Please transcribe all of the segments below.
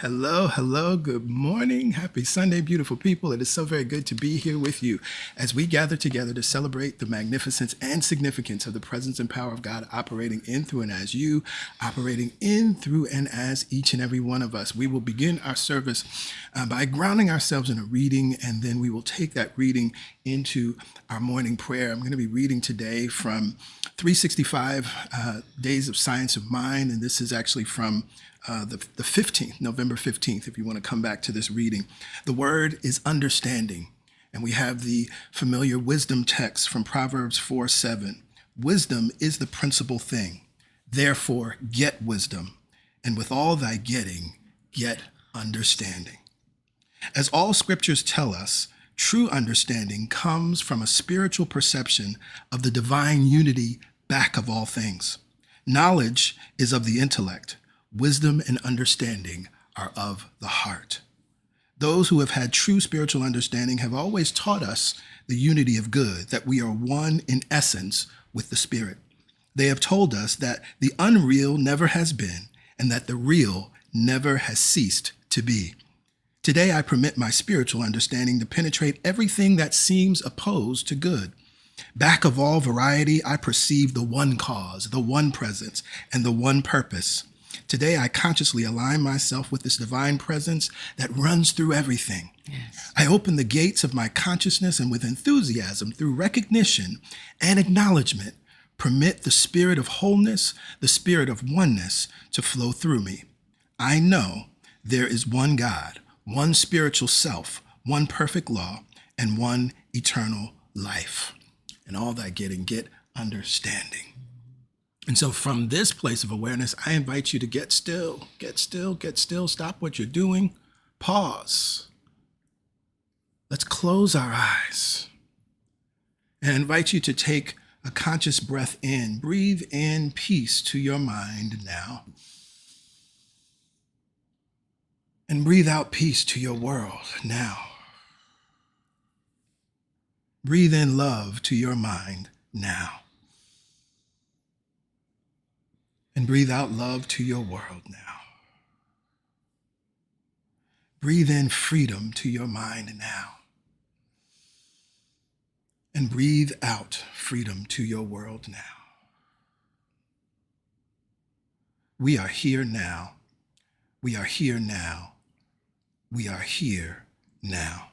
Hello, hello, good morning. Happy Sunday, beautiful people. It is so very good to be here with you as we gather together to celebrate the magnificence and significance of the presence and power of God operating in, through, and as you, operating in, through, and as each and every one of us. We will begin our service by grounding ourselves in a reading, and then we will take that reading into our morning prayer. I'm going to be reading today from 365 Days of Science of Mind, and this is actually from the 15th, November 15th, if you want to come back to this reading. The word is understanding, and we have the familiar wisdom text from Proverbs 4:7. Wisdom is the principal thing. Therefore, get wisdom, and with all thy getting, get understanding. As all scriptures tell us, true understanding comes from a spiritual perception of the divine unity back of all things. Knowledge is of the intellect. Wisdom and understanding are of the heart. Those who have had true spiritual understanding have always taught us the unity of good, that we are one in essence with the Spirit. They have told us that the unreal never has been, and that the real never has ceased to be. Today, I permit my spiritual understanding to penetrate everything that seems opposed to good. Back of all variety, I perceive the one cause, the one presence, and the one purpose. Today, I consciously align myself with this divine presence that runs through everything. Yes. I open the gates of my consciousness and with enthusiasm, through recognition and acknowledgement, permit the spirit of wholeness, the spirit of oneness to flow through me. I know there is one God, one spiritual self, one perfect law, and one eternal life. And all that get understanding. And so from this place of awareness, I invite you to get still, stop what you're doing, pause. Let's close our eyes and invite you to take a conscious breath in. Breathe in peace to your mind now. And breathe out peace to your world now. Breathe in love to your mind now. And breathe out love to your world now. Breathe in freedom to your mind now. And breathe out freedom to your world now. We are here now. We are here now. We are here now.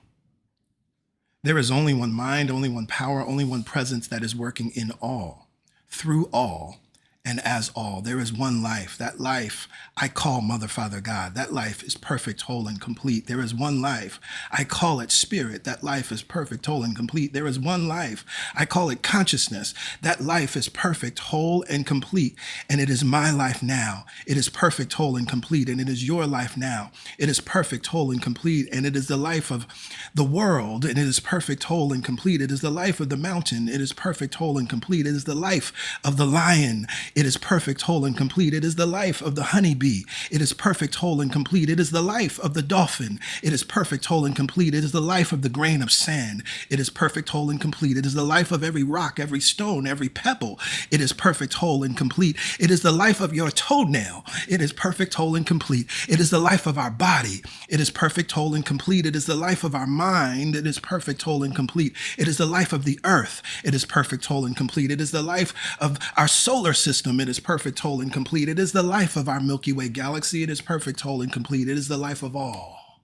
There is only one mind, only one power, only one presence that is working in all, through all, and as all. There is one life. That life I call Mother, Father, God. That life is perfect, whole, and complete. There is one life. I call it Spirit. That life is perfect, whole, and complete. There is one life. I call it consciousness. That life is perfect, whole, and complete. And it is my life now. It is perfect, whole, and complete. And it is your life now. It is perfect, whole, and complete. And it is the life of the world. And it is perfect, whole, and complete. It is the life of the mountain. It is perfect, whole, and complete. It is the life of the lion. It is perfect, whole, and complete. It is the life of the honeybee. It is perfect, whole, and complete. It is the life of the dolphin. It is perfect, whole, and complete. It is the life of the grain of sand. It is perfect, whole, and complete. It is the life of every rock, every stone, every pebble. It is perfect, whole, and complete. It is the life of your toenail. It is perfect, whole, and complete. It is the life of our body. It is perfect, whole, and complete. It is the life of our mind. It is perfect, whole, and complete. It is the life of the earth. It is perfect, whole, and complete. It is the life of our solar system. It is perfect, whole, and complete. It is the life of our Milky Way galaxy. It is perfect, whole, and complete. It is the life of all.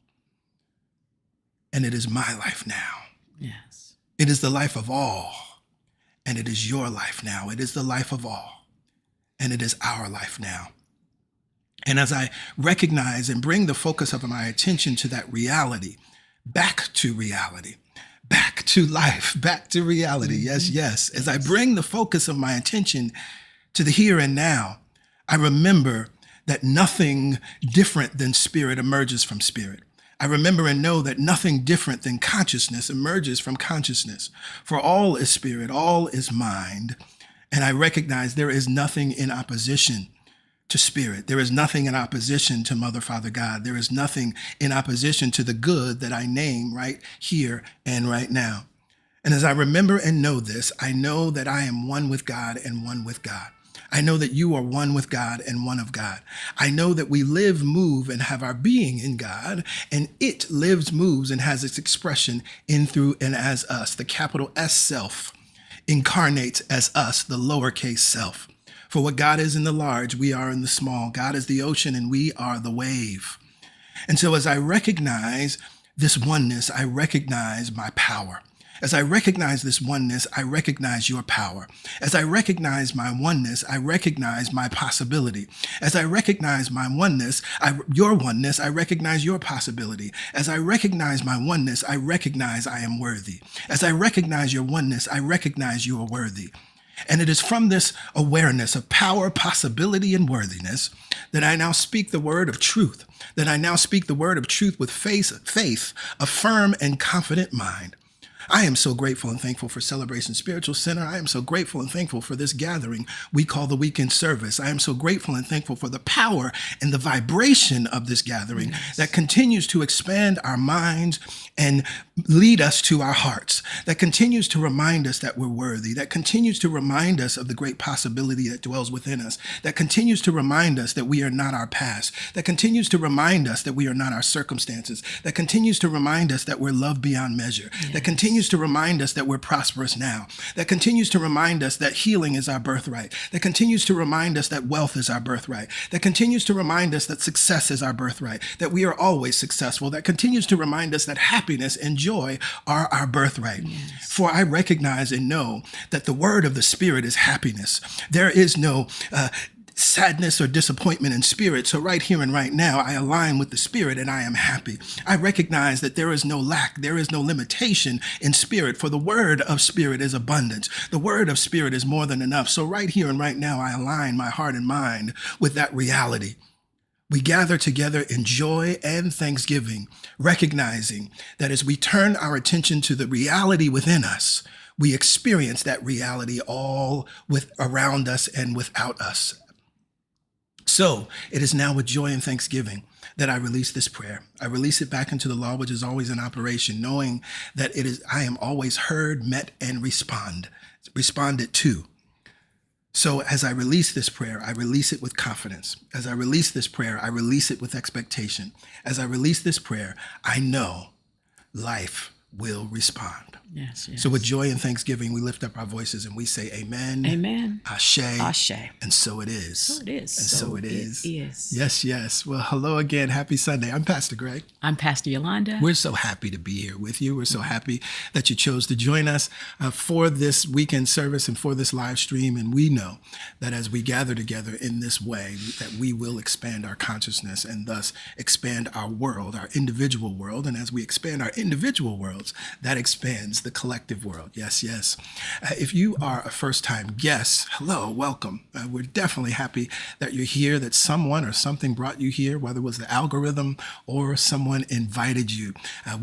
And it is my life now. Yes. It is the life of all. And it is your life now. It is the life of all. And it is our life now. And as I recognize and bring the focus of my attention to that reality, back to reality, back to life, back to reality. Yes, yes. As I bring the focus of my attention to the here and now, I remember that nothing different than spirit emerges from spirit. I remember and know that nothing different than consciousness emerges from consciousness. For all is spirit, all is mind. And I recognize there is nothing in opposition to spirit. There is nothing in opposition to Mother, Father, God. There is nothing in opposition to the good that I name right here and right now. And as I remember and know this, I know that I am one with God and one with God. I know that you are one with God and one of God. I know that we live, move, and have our being in God, and it lives, moves, and has its expression in, through, and as us. The capital S self incarnates as us, the lowercase self. For what God is in the large, we are in the small. God is the ocean, and we are the wave. And so as I recognize this oneness, I recognize my power. As I recognize this oneness, I recognize your power. As I recognize my oneness, I recognize my possibility. As I recognize my oneness, your oneness, I recognize your possibility. As I recognize my oneness, I recognize I am worthy. As I recognize your oneness, I recognize you are worthy. And it is from this awareness of power, possibility, and worthiness that I now speak the word of truth, that I now speak the word of truth with faith, a firm and confident mind. I am so grateful and thankful for Celebration Spiritual Center. I am so grateful and thankful for this gathering we call the weekend service. I am so grateful and thankful for the power and the vibration of this gathering that continues to expand our minds and lead us to our hearts, that continues to remind us that we're worthy, that continues to remind us of the great possibility that dwells within us, that continues to remind us that we are not our past, that continues to remind us that we are not our circumstances, that continues to remind us that we're loved beyond measure, that continues to remind us that we're prosperous now, that continues to remind us that healing is our birthright, that continues to remind us that wealth is our birthright, that continues to remind us that success is our birthright, that we are always successful, that continues to remind us that happiness and joy are our birthright. Yes. For I recognize and know that the word of the Spirit is happiness. There is no sadness or disappointment in spirit. So right here and right now, I align with the Spirit and I am happy. I recognize that there is no lack, there is no limitation in spirit, for the word of Spirit is abundance. The word of Spirit is more than enough. So right here and right now, I align my heart and mind with that reality. We gather together in joy and thanksgiving, recognizing that as we turn our attention to the reality within us, we experience that reality all around us and without us. So it is now with joy and thanksgiving that I release this prayer. I release it back into the law, which is always in operation, knowing that I am always heard, met, and responded to. So as I release this prayer, I release it with confidence. As I release this prayer, I release it with expectation. As I release this prayer, I know life will respond. Yes, yes. So with joy and thanksgiving, we lift up our voices and we say amen. Amen. Ashe. Ashe. And so it is. So it is. And so it is. It is. Yes, yes. Well, hello again. Happy Sunday. I'm Pastor Greg. I'm Pastor Yolanda. We're so happy to be here with you. We're so happy that you chose to join us for this weekend service and for this live stream. And we know that as we gather together in this way, that we will expand our consciousness and thus expand our world, our individual world. And as we expand our individual worlds, that expands the collective world. Yes, yes. If you are a first-time guest, hello, welcome. We're definitely happy that you're here, that someone or something brought you here, whether it was the algorithm or someone invited you.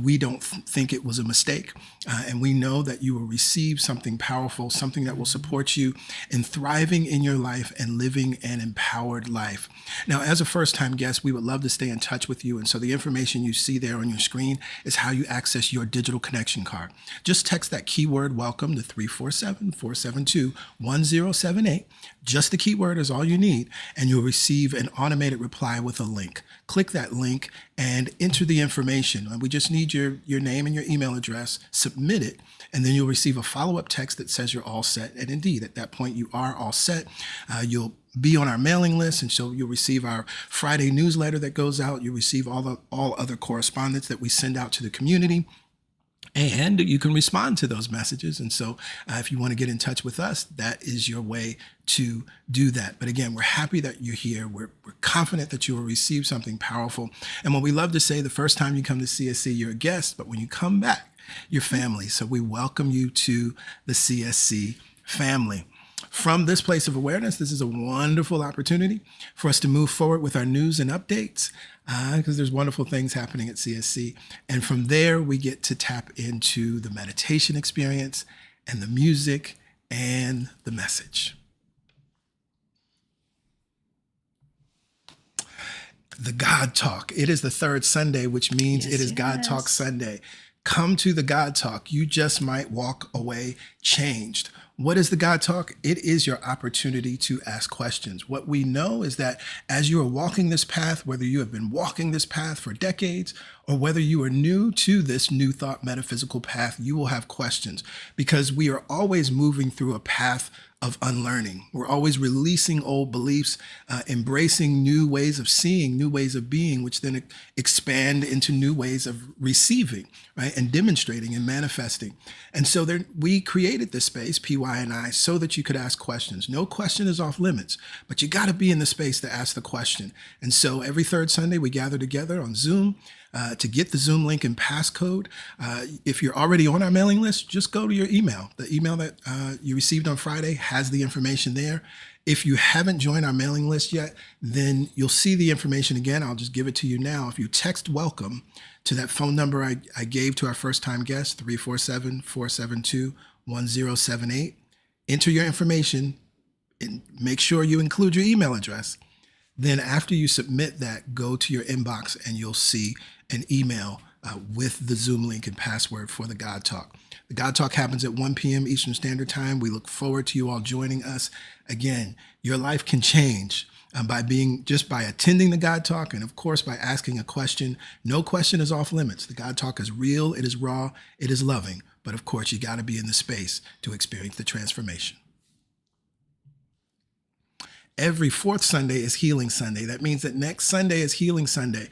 We don't think it was a mistake, and we know that you will receive something powerful, something that will support you in thriving in your life and living an empowered life. Now, as a first-time guest, we would love to stay in touch with you, and so the information you see there on your screen is how you access your digital connection card. Just text that keyword welcome to 347-472-1078. Just the keyword is all you need, and you'll receive an automated reply with a link. Click that link and enter the information. We just need your name and your email address, submit it, and then you'll receive a follow-up text that says you're all set. And indeed, at that point, you are all set. You'll be on our mailing list, and so you'll receive our Friday newsletter that goes out. You'll receive all other correspondence that we send out to the community. And you can respond to those messages. And so if you want to get in touch with us, that is your way to do that. But again, we're happy that you're here. We're confident that you will receive something powerful. And what we love to say, the first time you come to CSC, you're a guest, but when you come back, you're family. So we welcome you to the CSC family. From this place of awareness, this is a wonderful opportunity for us to move forward with our news and updates because there's wonderful things happening at CSC. And from there, we get to tap into the meditation experience and the music and the message. The God Talk. It is the third Sunday, which means it is God Talk Sunday. Come to the God Talk. You just might walk away changed. What is the God Talk? It is your opportunity to ask questions. What we know is that as you are walking this path, whether you have been walking this path for decades or whether you are new to this new thought metaphysical path, you will have questions because we are always moving through a path of unlearning. We're always releasing old beliefs, embracing new ways of seeing, new ways of being, which then expand into new ways of receiving, right? And demonstrating and manifesting. And so we created this space, PY and I, so that you could ask questions. No question is off limits, but you got to be in the space to ask the question. And so every third Sunday, we gather together on Zoom. To get the Zoom link and passcode, if you're already on our mailing list, just go to your email. The email that you received on Friday has the information there. If you haven't joined our mailing list yet, then you'll see the information again. I'll just give it to you now. If you text welcome to that phone number I gave to our first time guest, 347-472-1078, enter your information and make sure you include your email address. Then after you submit that, go to your inbox and you'll see an email with the Zoom link and password for the God Talk. The God Talk happens at 1 p.m. Eastern Standard Time. We look forward to you all joining us. Again, your life can change by attending the God Talk and, of course, by asking a question. No question is off limits. The God Talk is real, it is raw, it is loving. But, of course, you got to be in the space to experience the transformation. Every fourth Sunday is Healing Sunday. That means that next Sunday is Healing Sunday.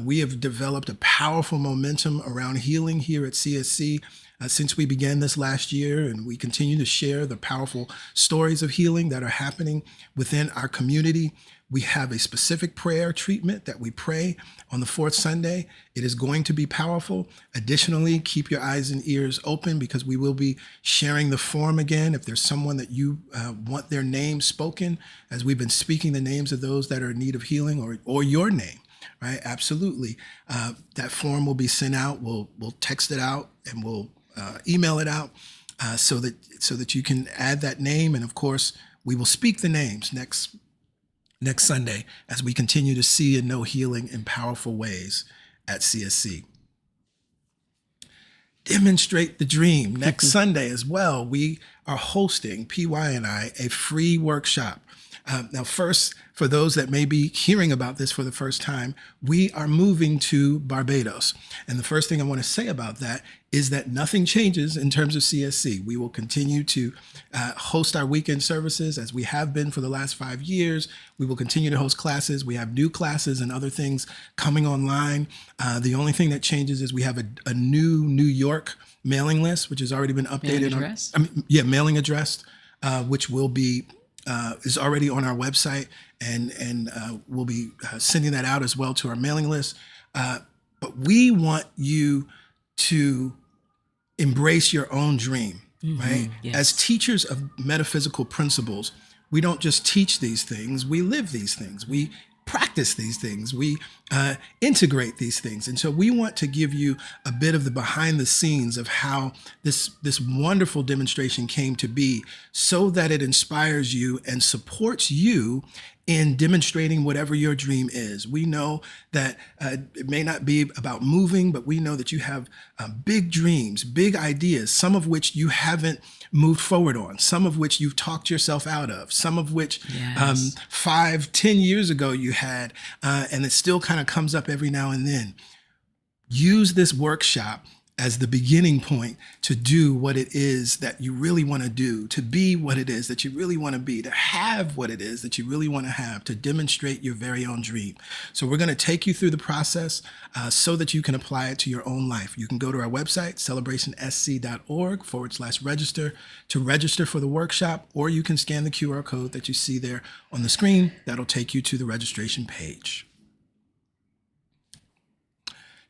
We have developed a powerful momentum around healing here at CSC since we began this last year, and we continue to share the powerful stories of healing that are happening within our community. We have a specific prayer treatment that we pray on the fourth Sunday. It is going to be powerful. Additionally, keep your eyes and ears open because we will be sharing the form again. If there's someone that you want their name spoken, as we've been speaking the names of those that are in need of healing or your name, right? Absolutely. That form will be sent out. We'll text it out and we'll email it out so that you can add that name. And of course, we will speak the names next Sunday as we continue to see and know healing in powerful ways at CSC. Demonstrate the Dream. Next Sunday as well, we are hosting, PY and I, a free workshop. Now, first, for those that may be hearing about this for the first time, we are moving to Barbados. And the first thing I want to say about that is that nothing changes in terms of CSC. We will continue to host our weekend services as we have been for the last 5 years. We will continue to host classes. We have new classes and other things coming online. The only thing that changes is we have a new New York mailing list, which has already been updated. Mailing address, which will be is already on our website, and we'll be sending that out as well to our mailing list. But we want you to embrace your own dream, right? Yes. As teachers of metaphysical principles, we don't just teach these things, we live these things. We practice these things. We integrate these things. And so we want to give you a bit of the behind the scenes of how this wonderful demonstration came to be so that it inspires you and supports you in demonstrating whatever your dream is. We know that it may not be about moving, but we know that you have big dreams, big ideas, some of which you haven't moved forward on, some of which you've talked yourself out of, some of which 5-10 years ago you had, and it still kind of comes up every now and then. Use this workshop as the beginning point to do what it is that you really want to do, to be what it is that you really want to be, to have what it is that you really want to have, to demonstrate your very own dream. So we're going to take you through the process so that you can apply it to your own life. You can go to our website, celebrationsc.org/register to register for the workshop, or you can scan the QR code that you see there on the screen. That'll take you to the registration page.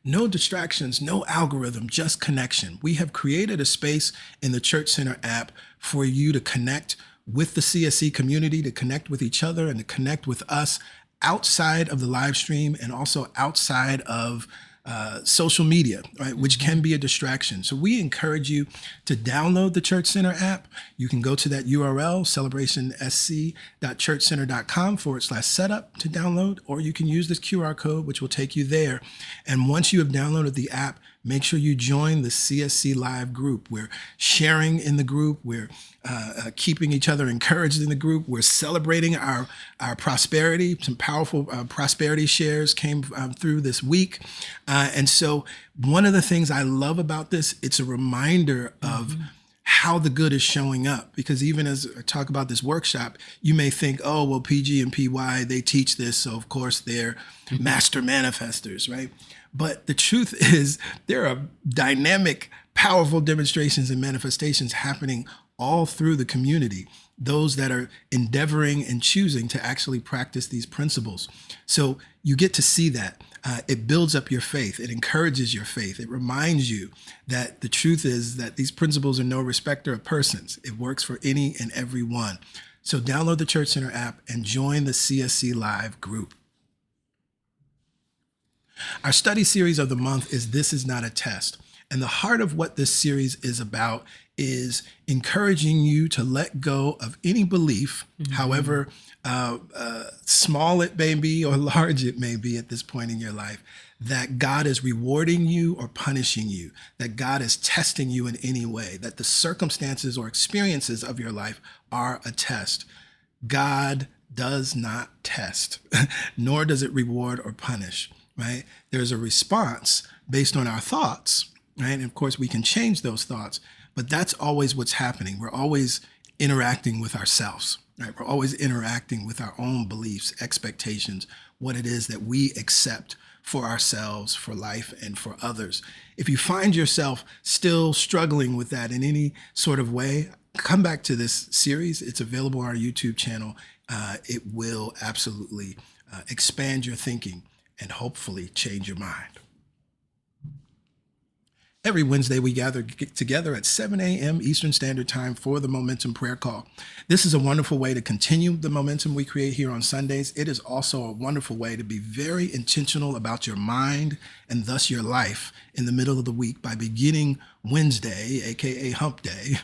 No distractions, no algorithm, just connection. We have created a space in the Church Center app for you to connect with the CSC community, to connect with each other, and to connect with us outside of the live stream and also outside of social media, right, which can be a distraction. So we encourage you to download the Church Center app. You can go to that URL, celebrationsc.churchcenter.com/setup to download, or you can use this QR code, which will take you there. And once you have downloaded the app, make sure you join the CSC Live group. We're sharing in the group. We're keeping each other encouraged in the group. We're celebrating our prosperity. Some powerful prosperity shares came through this week. And so one of the things I love about this, it's a reminder of how the good is showing up. Because even as I talk about this workshop, you may think, oh, well, PG and PY, they teach this, so of course they're master manifestors, right? But the truth is there are dynamic, powerful demonstrations and manifestations happening all through the community, those that are endeavoring and choosing to actually practice these principles. So you get to see that. It builds up your faith. It encourages your faith. It reminds you that the truth is that these principles are no respecter of persons. It works for any and every one. So download the Church Center app and join the CSC Live group. Our study series of the month is This Is Not a Test. And the heart of what this series is about is encouraging you to let go of any belief, however small it may be or large it may be at this point in your life, that God is rewarding you or punishing you, that God is testing you in any way, that the circumstances or experiences of your life are a test. God does not test, nor does it reward or punish, right? There's a response based on our thoughts, right? And of course, we can change those thoughts, but that's always what's happening. We're always interacting with ourselves, right? We're always interacting with our own beliefs, expectations, what it is that we accept for ourselves, for life, and for others. If you find yourself still struggling with that in any sort of way, come back to this series. It's available on our YouTube channel. It will absolutely expand your thinking and hopefully change your mind. Every Wednesday, we gather together at 7 a.m. Eastern Standard Time for the Momentum Prayer Call. This is a wonderful way to continue the momentum we create here on Sundays. It is also a wonderful way to be very intentional about your mind and thus your life in the middle of the week by beginning Wednesday, aka Hump Day,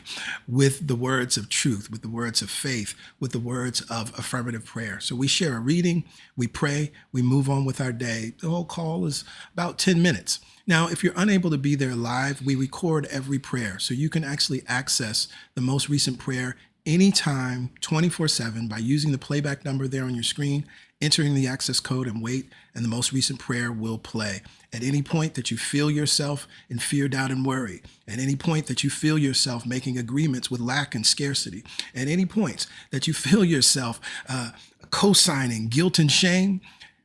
with the words of truth, with the words of faith, with the words of affirmative prayer. So we share a reading, we pray, we move on with our day. The whole call is about 10 minutes. Now, if you're unable to be there live, we record every prayer. So you can actually access the most recent prayer anytime, 24/7, by using the playback number there on your screen, entering the access code and wait, and the most recent prayer will play. At any point that you feel yourself in fear, doubt, and worry, at any point that you feel yourself making agreements with lack and scarcity, at any point that you feel yourself co-signing guilt and shame,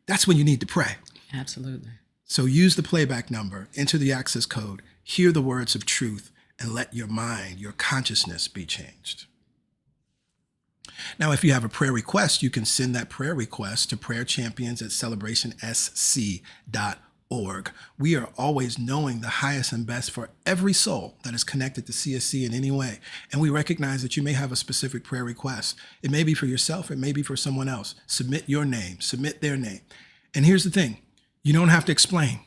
that's when you need to pray. Absolutely. So use the playback number, enter the access code, hear the words of truth, and let your mind, your consciousness be changed. Now, if you have a prayer request, you can send that prayer request to prayerchampions@celebrationsc.org. We are always knowing the highest and best for every soul that is connected to CSC in any way. And we recognize that you may have a specific prayer request. It may be for yourself, it may be for someone else. Submit your name, submit their name. And here's the thing. You don't have to explain.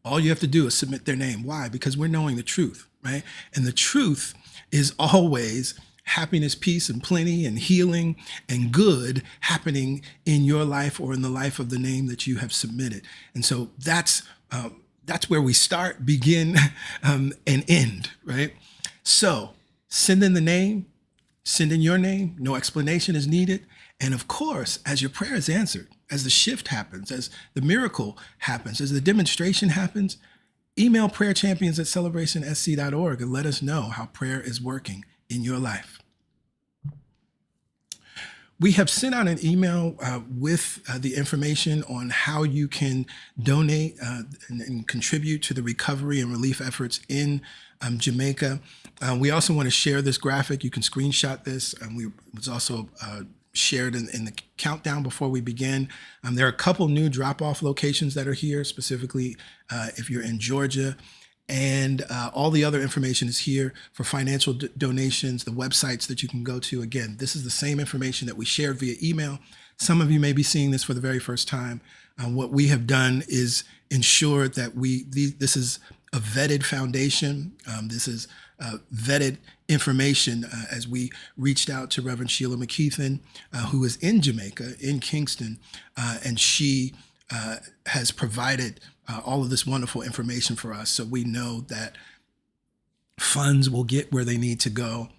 All you have to do is submit their name. Why? Because we're knowing the truth, right? And the truth is always happiness, peace, and plenty, and healing, and good happening in your life or in the life of the name that you have submitted. And so that's where we start, begin, and end, right? So send in the name, send in your name. No explanation is needed. And of course, as your prayer is answered, as the shift happens, as the miracle happens, as the demonstration happens, email prayerchampions@celebrationsc.org and let us know how prayer is working in your life. We have sent out an email with the information on how you can donate and contribute to the recovery and relief efforts in Jamaica. We also want to share this graphic. You can screenshot this. It was also shared in the countdown before we begin. There are a couple new drop-off locations that are here, specifically if you're in Georgia. And all the other information is here for financial donations, the websites that you can go to. Again, this is the same information that we shared via email. Some of you may be seeing this for the very first time. What we have done is ensure that this is a vetted foundation. This is vetted information as we reached out to Reverend Sheila McKeithen, who is in Jamaica, in Kingston, and she has provided all of this wonderful information for us, so we know that funds will get where they need to go,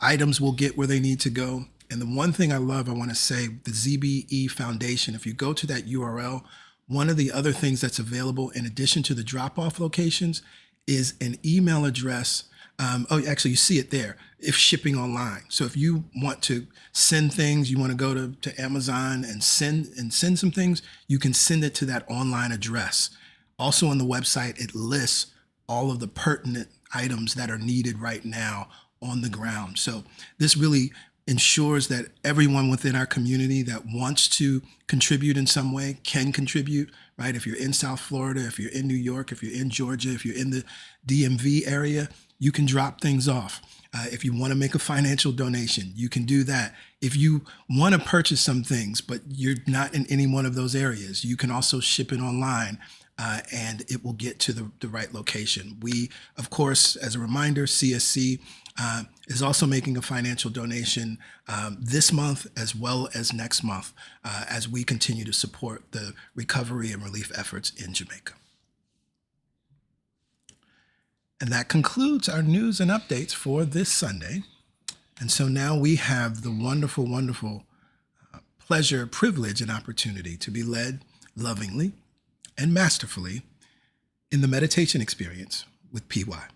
items will get where they need to go. And the one thing I love, I want to say, the ZBE Foundation, if you go to that URL, one of the other things that's available in addition to the drop-off locations is an email address. Actually, you see it there, if shipping online. So if you want to send things, you want to go to Amazon and send some things, you can send it to that online address. Also on the website, it lists all of the pertinent items that are needed right now on the ground. So this really ensures that everyone within our community that wants to contribute in some way can contribute, right? If you're in South Florida, if you're in New York, if you're in Georgia, if you're in the DMV area, you can drop things off. If you want to make a financial donation, you can do that. If you want to purchase some things, but you're not in any one of those areas, you can also ship it online. And it will get to the right location. We, of course, as a reminder, CSC is also making a financial donation this month as well as next month as we continue to support the recovery and relief efforts in Jamaica. And that concludes our news and updates for this Sunday. And so now we have the wonderful, wonderful pleasure, privilege, and opportunity to be led lovingly and masterfully in the meditation experience with PY.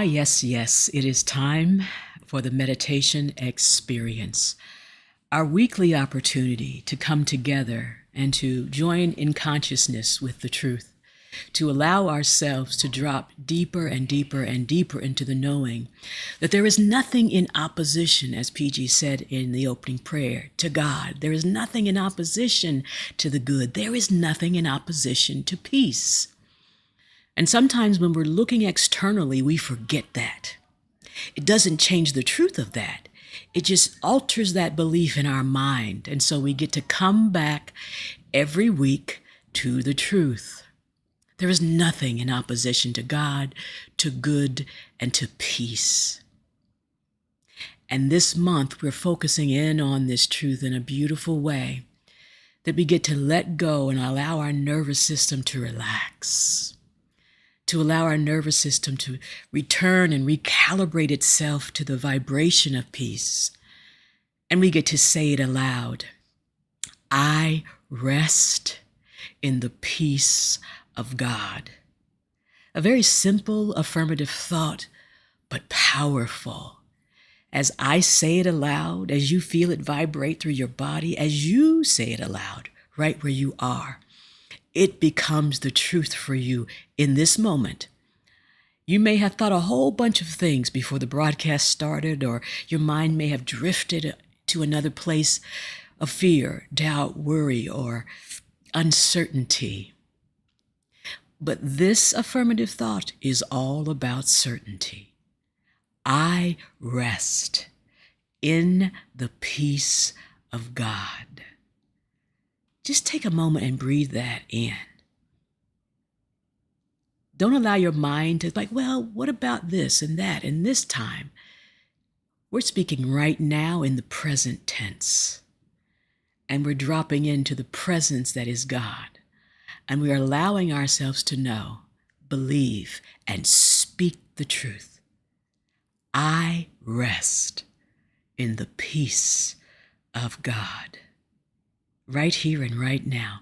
Yes, it is time for the meditation experience, our weekly opportunity to come together and to join in consciousness with the truth, to allow ourselves to drop deeper and deeper and deeper into the knowing that there is nothing in opposition, as PG said in the opening prayer, to God. There is nothing in opposition to the good. There is nothing in opposition to peace. And sometimes when we're looking externally, we forget that. It doesn't change the truth of that. It just alters that belief in our mind. And so we get to come back every week to the truth. There is nothing in opposition to God, to good, and to peace. And this month, we're focusing in on this truth in a beautiful way, that we get to let go and allow our nervous system to relax, to allow our nervous system to return and recalibrate itself to the vibration of peace. And we get to say it aloud. I rest in the peace of God. A very simple affirmative thought, but powerful. As I say it aloud, as you feel it vibrate through your body, as you say it aloud, right where you are, it becomes the truth for you in this moment. You may have thought a whole bunch of things before the broadcast started, or your mind may have drifted to another place of fear, doubt, worry, or uncertainty. But this affirmative thought is all about certainty. I rest in the peace of God. Just take a moment and breathe that in. Don't allow your mind to what about this and that and this time? We're speaking right now in the present tense. And we're dropping into the presence that is God. And we are allowing ourselves to know, believe, and speak the truth. I rest in the peace of God, right here and right now.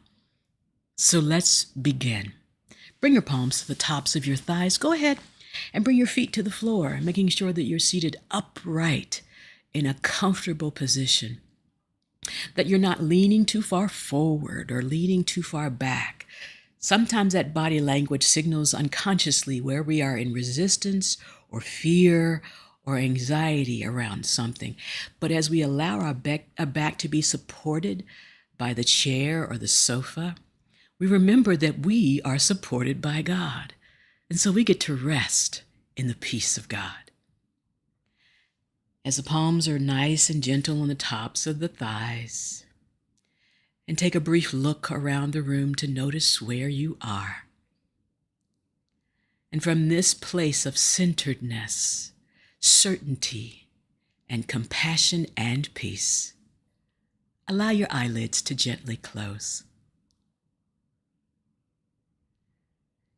So let's begin. Bring your palms to the tops of your thighs. Go ahead and bring your feet to the floor, making sure that you're seated upright in a comfortable position, that you're not leaning too far forward or leaning too far back. Sometimes that body language signals unconsciously where we are in resistance or fear or anxiety around something. But as we allow our back to be supported by the chair or the sofa, we remember that we are supported by God. And so we get to rest in the peace of God. As the palms are nice and gentle on the tops of the thighs, and take a brief look around the room to notice where you are. And from this place of centeredness, certainty, and compassion and peace, allow your eyelids to gently close.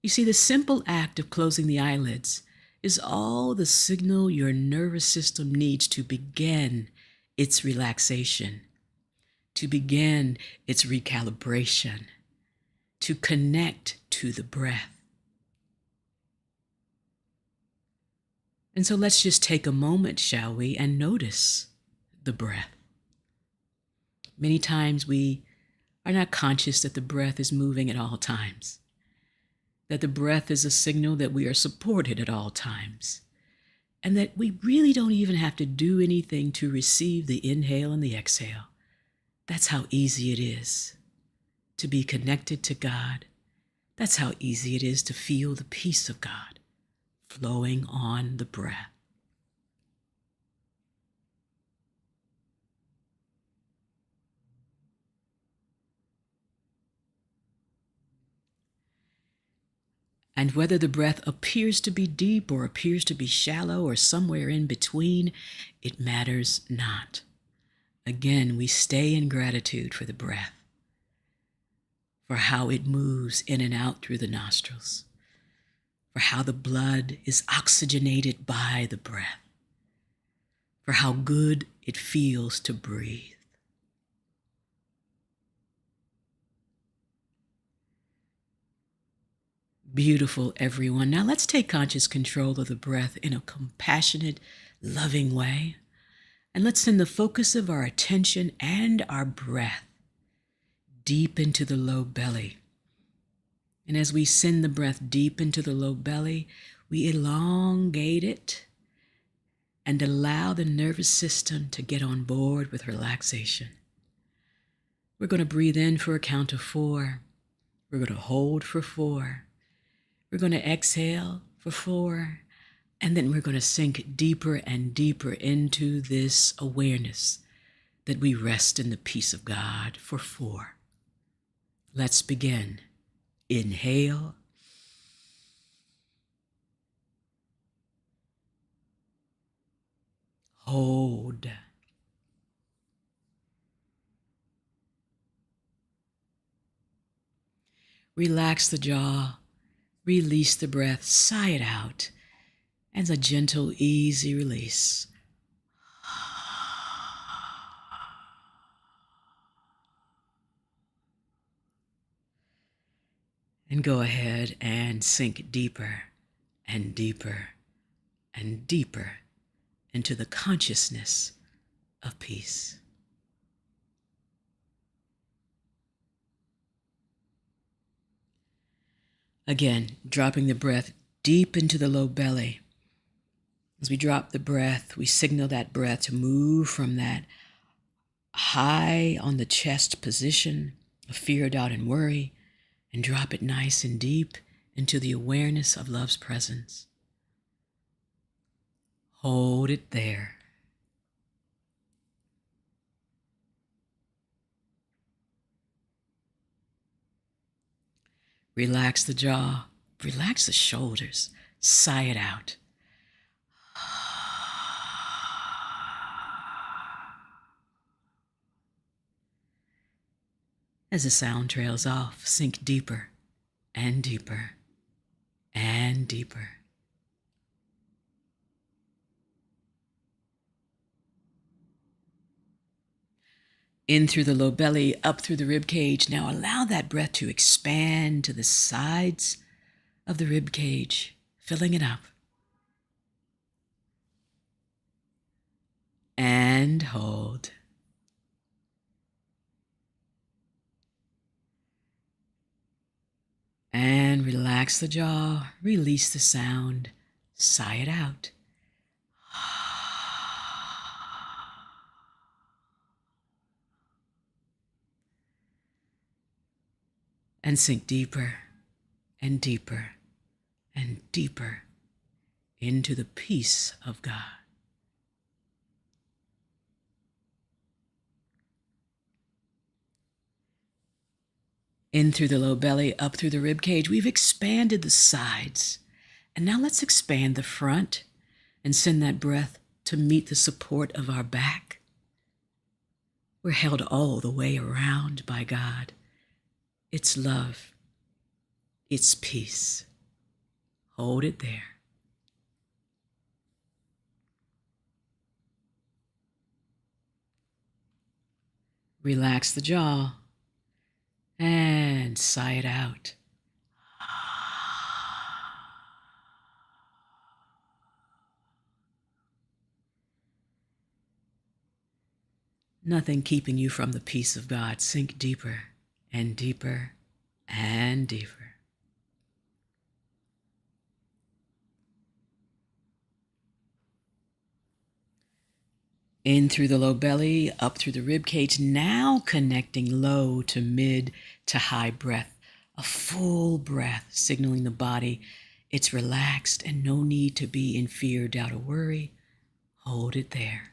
You see, the simple act of closing the eyelids is all the signal your nervous system needs to begin its relaxation, to begin its recalibration, to connect to the breath. And so let's just take a moment, shall we, and notice the breath. Many times we are not conscious that the breath is moving at all times, that the breath is a signal that we are supported at all times, and that we really don't even have to do anything to receive the inhale and the exhale. That's how easy it is to be connected to God. That's how easy it is to feel the peace of God flowing on the breath. And whether the breath appears to be deep or appears to be shallow or somewhere in between, it matters not. Again, we stay in gratitude for the breath, for how it moves in and out through the nostrils, for how the blood is oxygenated by the breath, for how good it feels to breathe. Beautiful, everyone. Now let's take conscious control of the breath in a compassionate, loving way. And let's send the focus of our attention and our breath deep into the low belly. And as we send the breath deep into the low belly, we elongate it and allow the nervous system to get on board with relaxation. We're going to breathe in for a count of 4. We're going to hold for 4. We're going to exhale for 4. And then we're going to sink deeper and deeper into this awareness that we rest in the peace of God for 4. Let's begin. Inhale. Hold. Relax the jaw. Release the breath. Sigh it out. And a gentle, easy release. And go ahead and sink deeper and deeper and deeper into the consciousness of peace. Again, dropping the breath deep into the low belly. As we drop the breath, we signal that breath to move from that high on the chest position of fear, doubt, and worry, and drop it nice and deep into the awareness of love's presence. Hold it there. Relax the jaw, relax the shoulders, sigh it out. As the sound trails off, sink deeper and deeper and deeper. In through the low belly, up through the rib cage. Now allow that breath to expand to the sides of the rib cage, filling it up. And hold. And relax the jaw, release the sound, sigh it out. And sink deeper and deeper and deeper into the peace of God. In through the low belly, up through the rib cage. We've expanded the sides. And now let's expand the front and send that breath to meet the support of our back. We're held all the way around by God. It's love. It's peace. Hold it there. Relax the jaw and sigh it out. Nothing keeping you from the peace of God. Sink deeper and deeper and deeper. In through the low belly, up through the rib cage, now connecting low to mid to high breath. A full breath, signaling the body it's relaxed and no need to be in fear, doubt, or worry. Hold it there.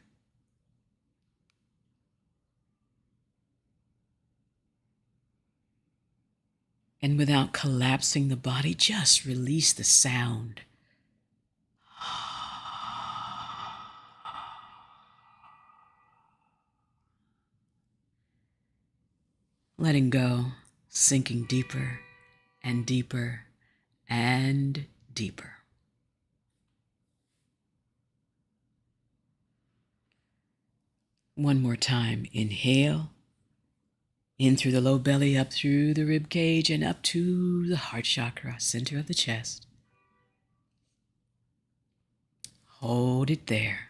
And without collapsing the body, just release the sound. Letting go, sinking deeper and deeper and deeper. One more time. Inhale. In through the low belly, up through the rib cage, and up to the heart chakra, center of the chest. Hold it there.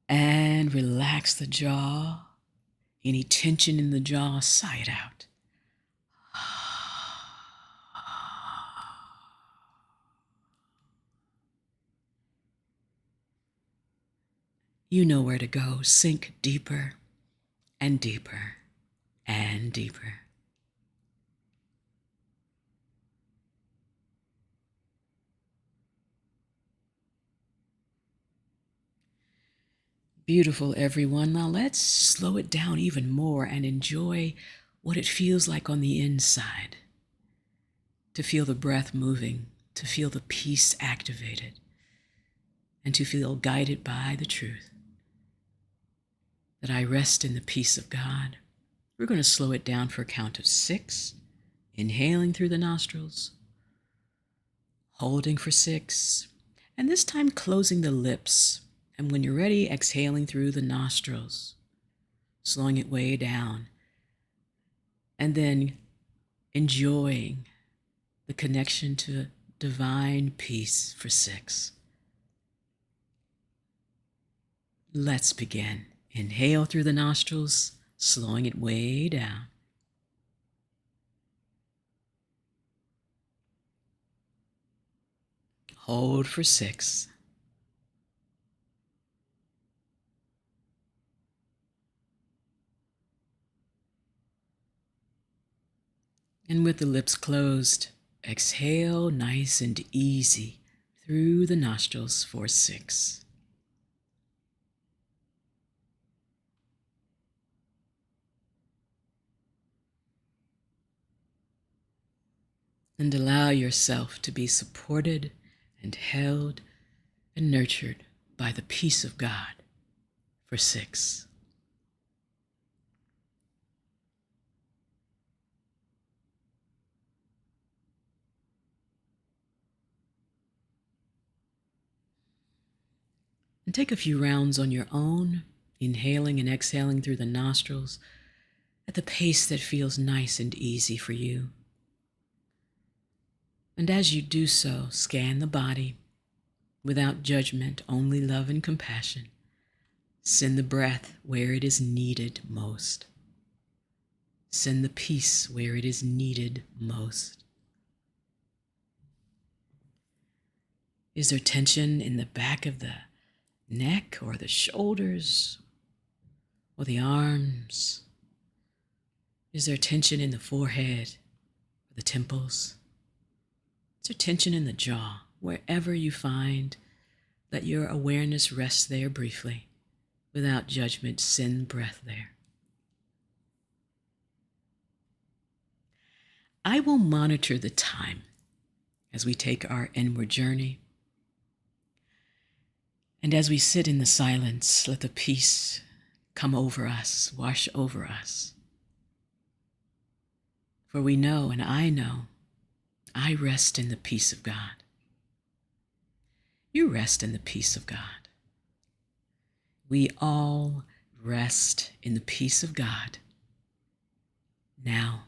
And relax the jaw. Any tension in the jaw, sigh it out. You know where to go. Sink deeper and deeper and deeper. Beautiful, everyone. Now let's slow it down even more and enjoy what it feels like on the inside. To feel the breath moving, to feel the peace activated, and to feel guided by the truth that I rest in the peace of God. We're going to slow it down for a count of 6, inhaling through the nostrils, holding for 6, and this time closing the lips. And when you're ready, exhaling through the nostrils, slowing it way down, and then enjoying the connection to divine peace for 6. Let's begin. Inhale through the nostrils, slowing it way down. Hold for 6. And with the lips closed, exhale nice and easy through the nostrils for 6. And allow yourself to be supported and held and nurtured by the peace of God for 6. And take a few rounds on your own, inhaling and exhaling through the nostrils at the pace that feels nice and easy for you. And as you do so, scan the body without judgment, only love and compassion. Send the breath where it is needed most. Send the peace where it is needed most. Is there tension in the back of the neck or the shoulders or the arms? Is there tension in the forehead or the temples? Is there tension in the jaw? Wherever you find that your awareness rests there briefly, without judgment, send breath there. I will monitor the time as we take our inward journey. And as we sit in the silence, let the peace come over us, wash over us. For we know, and I know, I rest in the peace of God. You rest in the peace of God. We all rest in the peace of God now.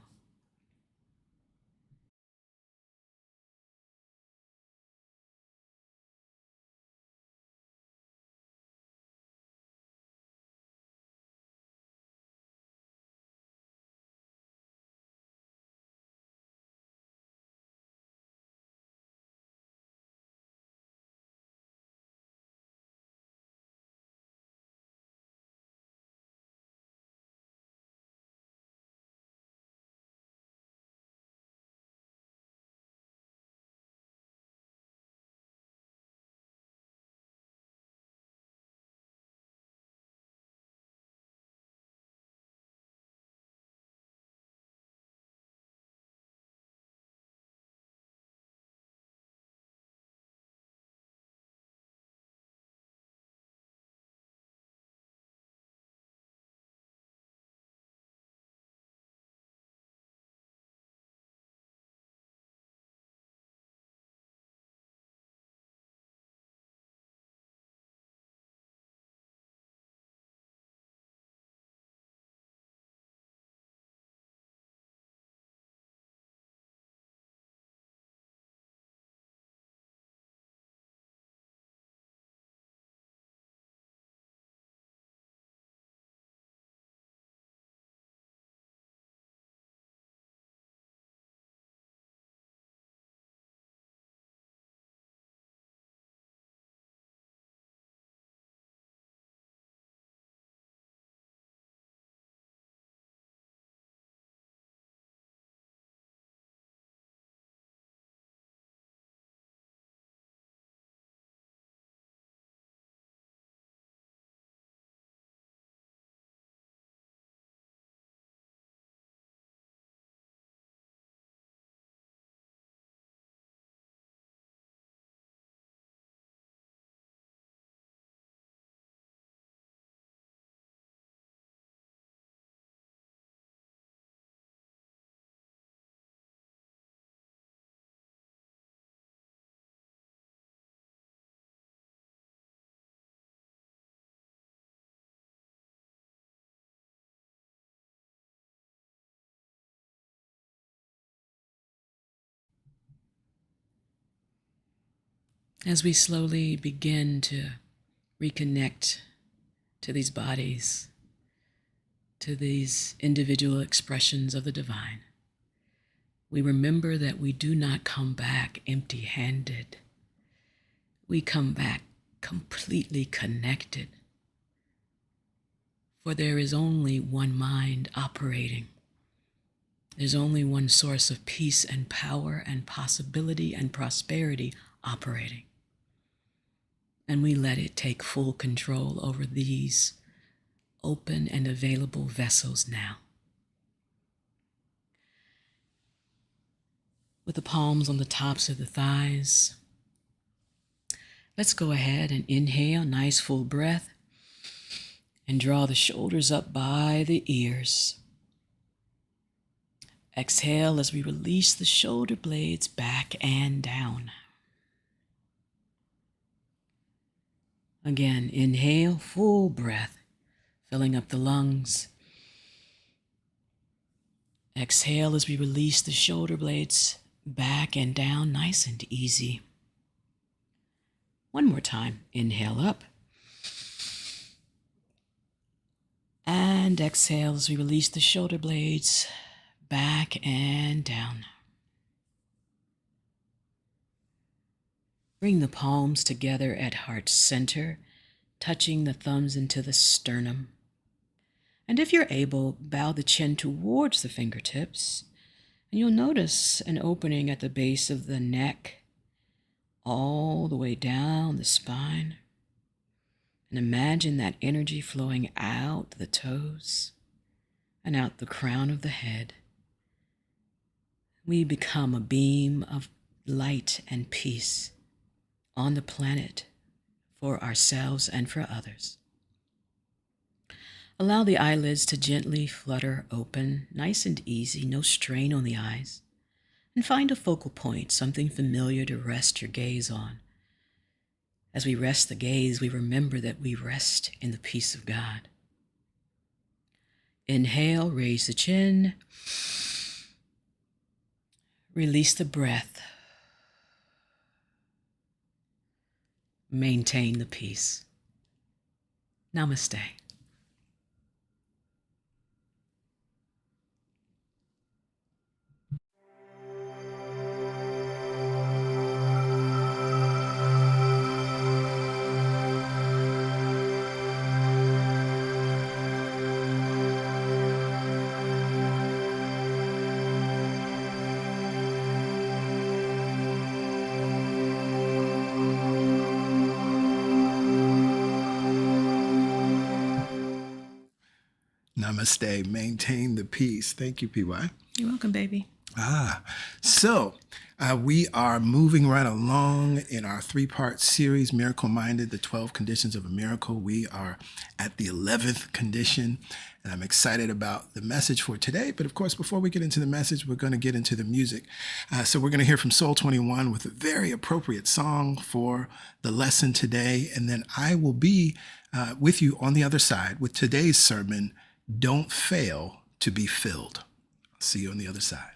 As we slowly begin to reconnect to these bodies, to these individual expressions of the divine, we remember that we do not come back empty-handed. We come back completely connected. For there is only one mind operating. There's only one source of peace and power and possibility and prosperity operating. And we let it take full control over these open and available vessels now. With the palms on the tops of the thighs, let's go ahead and inhale, nice full breath, and draw the shoulders up by the ears. Exhale as we release the shoulder blades back and down. Again, inhale, full breath, filling up the lungs. Exhale as we release the shoulder blades back and down, nice and easy. One more time, inhale up. And exhale as we release the shoulder blades back and down. Bring the palms together at heart center, touching the thumbs into the sternum. And if you're able, bow the chin towards the fingertips, and you'll notice an opening at the base of the neck, all the way down the spine. And imagine that energy flowing out the toes and out the crown of the head. We become a beam of light and peace on the planet for ourselves and for others. Allow the eyelids to gently flutter open, nice and easy, no strain on the eyes. And find a focal point, something familiar to rest your gaze on. As we rest the gaze, we remember that we rest in the peace of God. Inhale, raise the chin. Release the breath. Maintain the peace. Namaste. Namaste. Maintain the peace. Thank you, PY. You're welcome, baby. So we are moving right along in our 3-part series, Miracle Minded, the 12 Conditions of a Miracle. We are at the 11th condition, and I'm excited about the message for today. But of course, before we get into the message, we're going to get into the music. So we're going to hear from Soul 21 with a very appropriate song for the lesson today. And then I will be with you on the other side with today's sermon, Don't Fail to Be Filled. I'll see you on the other side.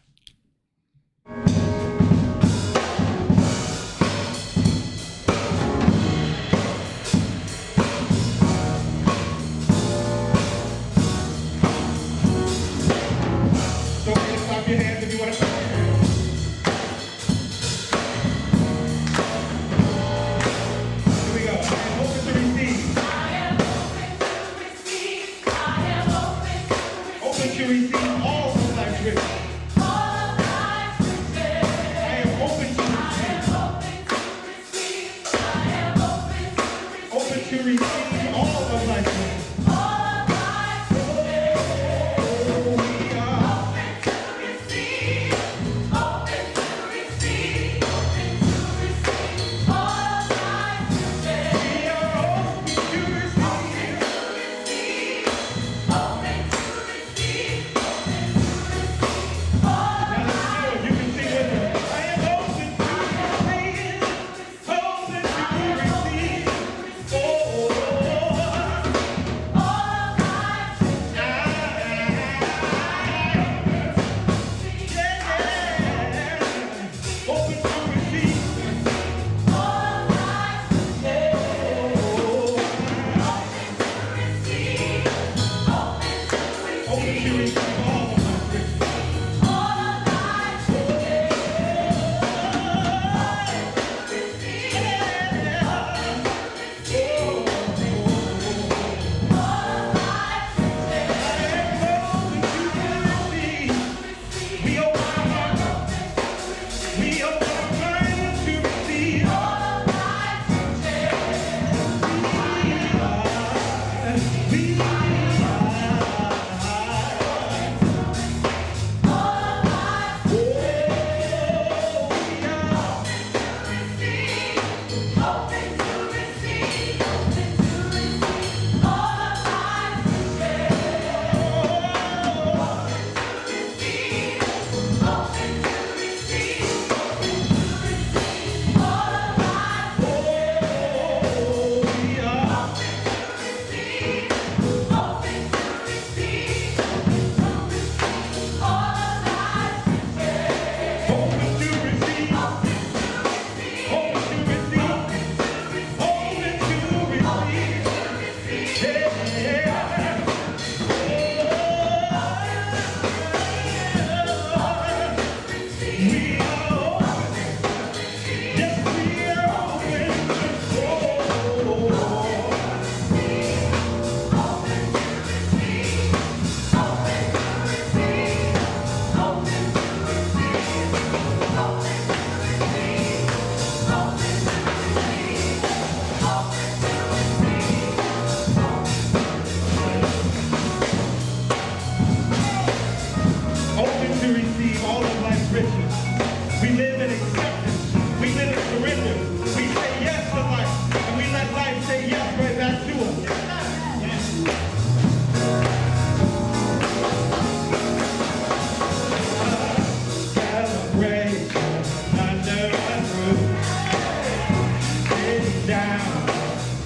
down.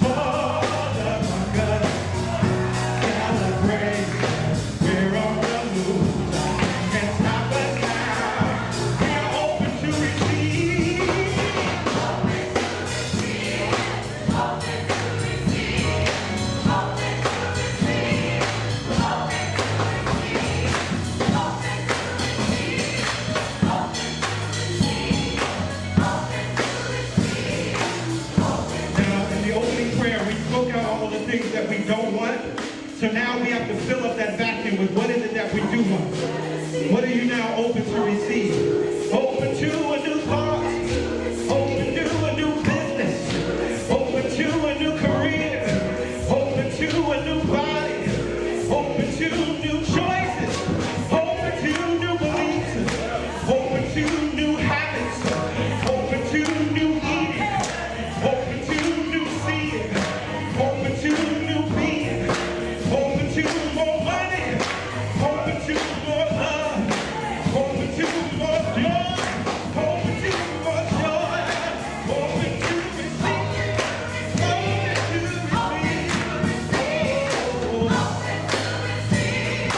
For the hunger, celebrate. We're on the move. Can't stop us now. We are open to receive. Now, in the opening prayer, we spoke out all the things that we don't want. So now we have to fill up that vacuum with what is it that we do want. What are you now open to receive? Open to a new thought. Open to a new business. Open to a new career. Open to a new body. Open to new choices. Open to new beliefs. Open to new habits. Open to new eating. Open to new seeing. Open to new being. Open to more money. Open to more love. Open to more joy. Open to more joy. Open to receive. Open to receive. Open to receive.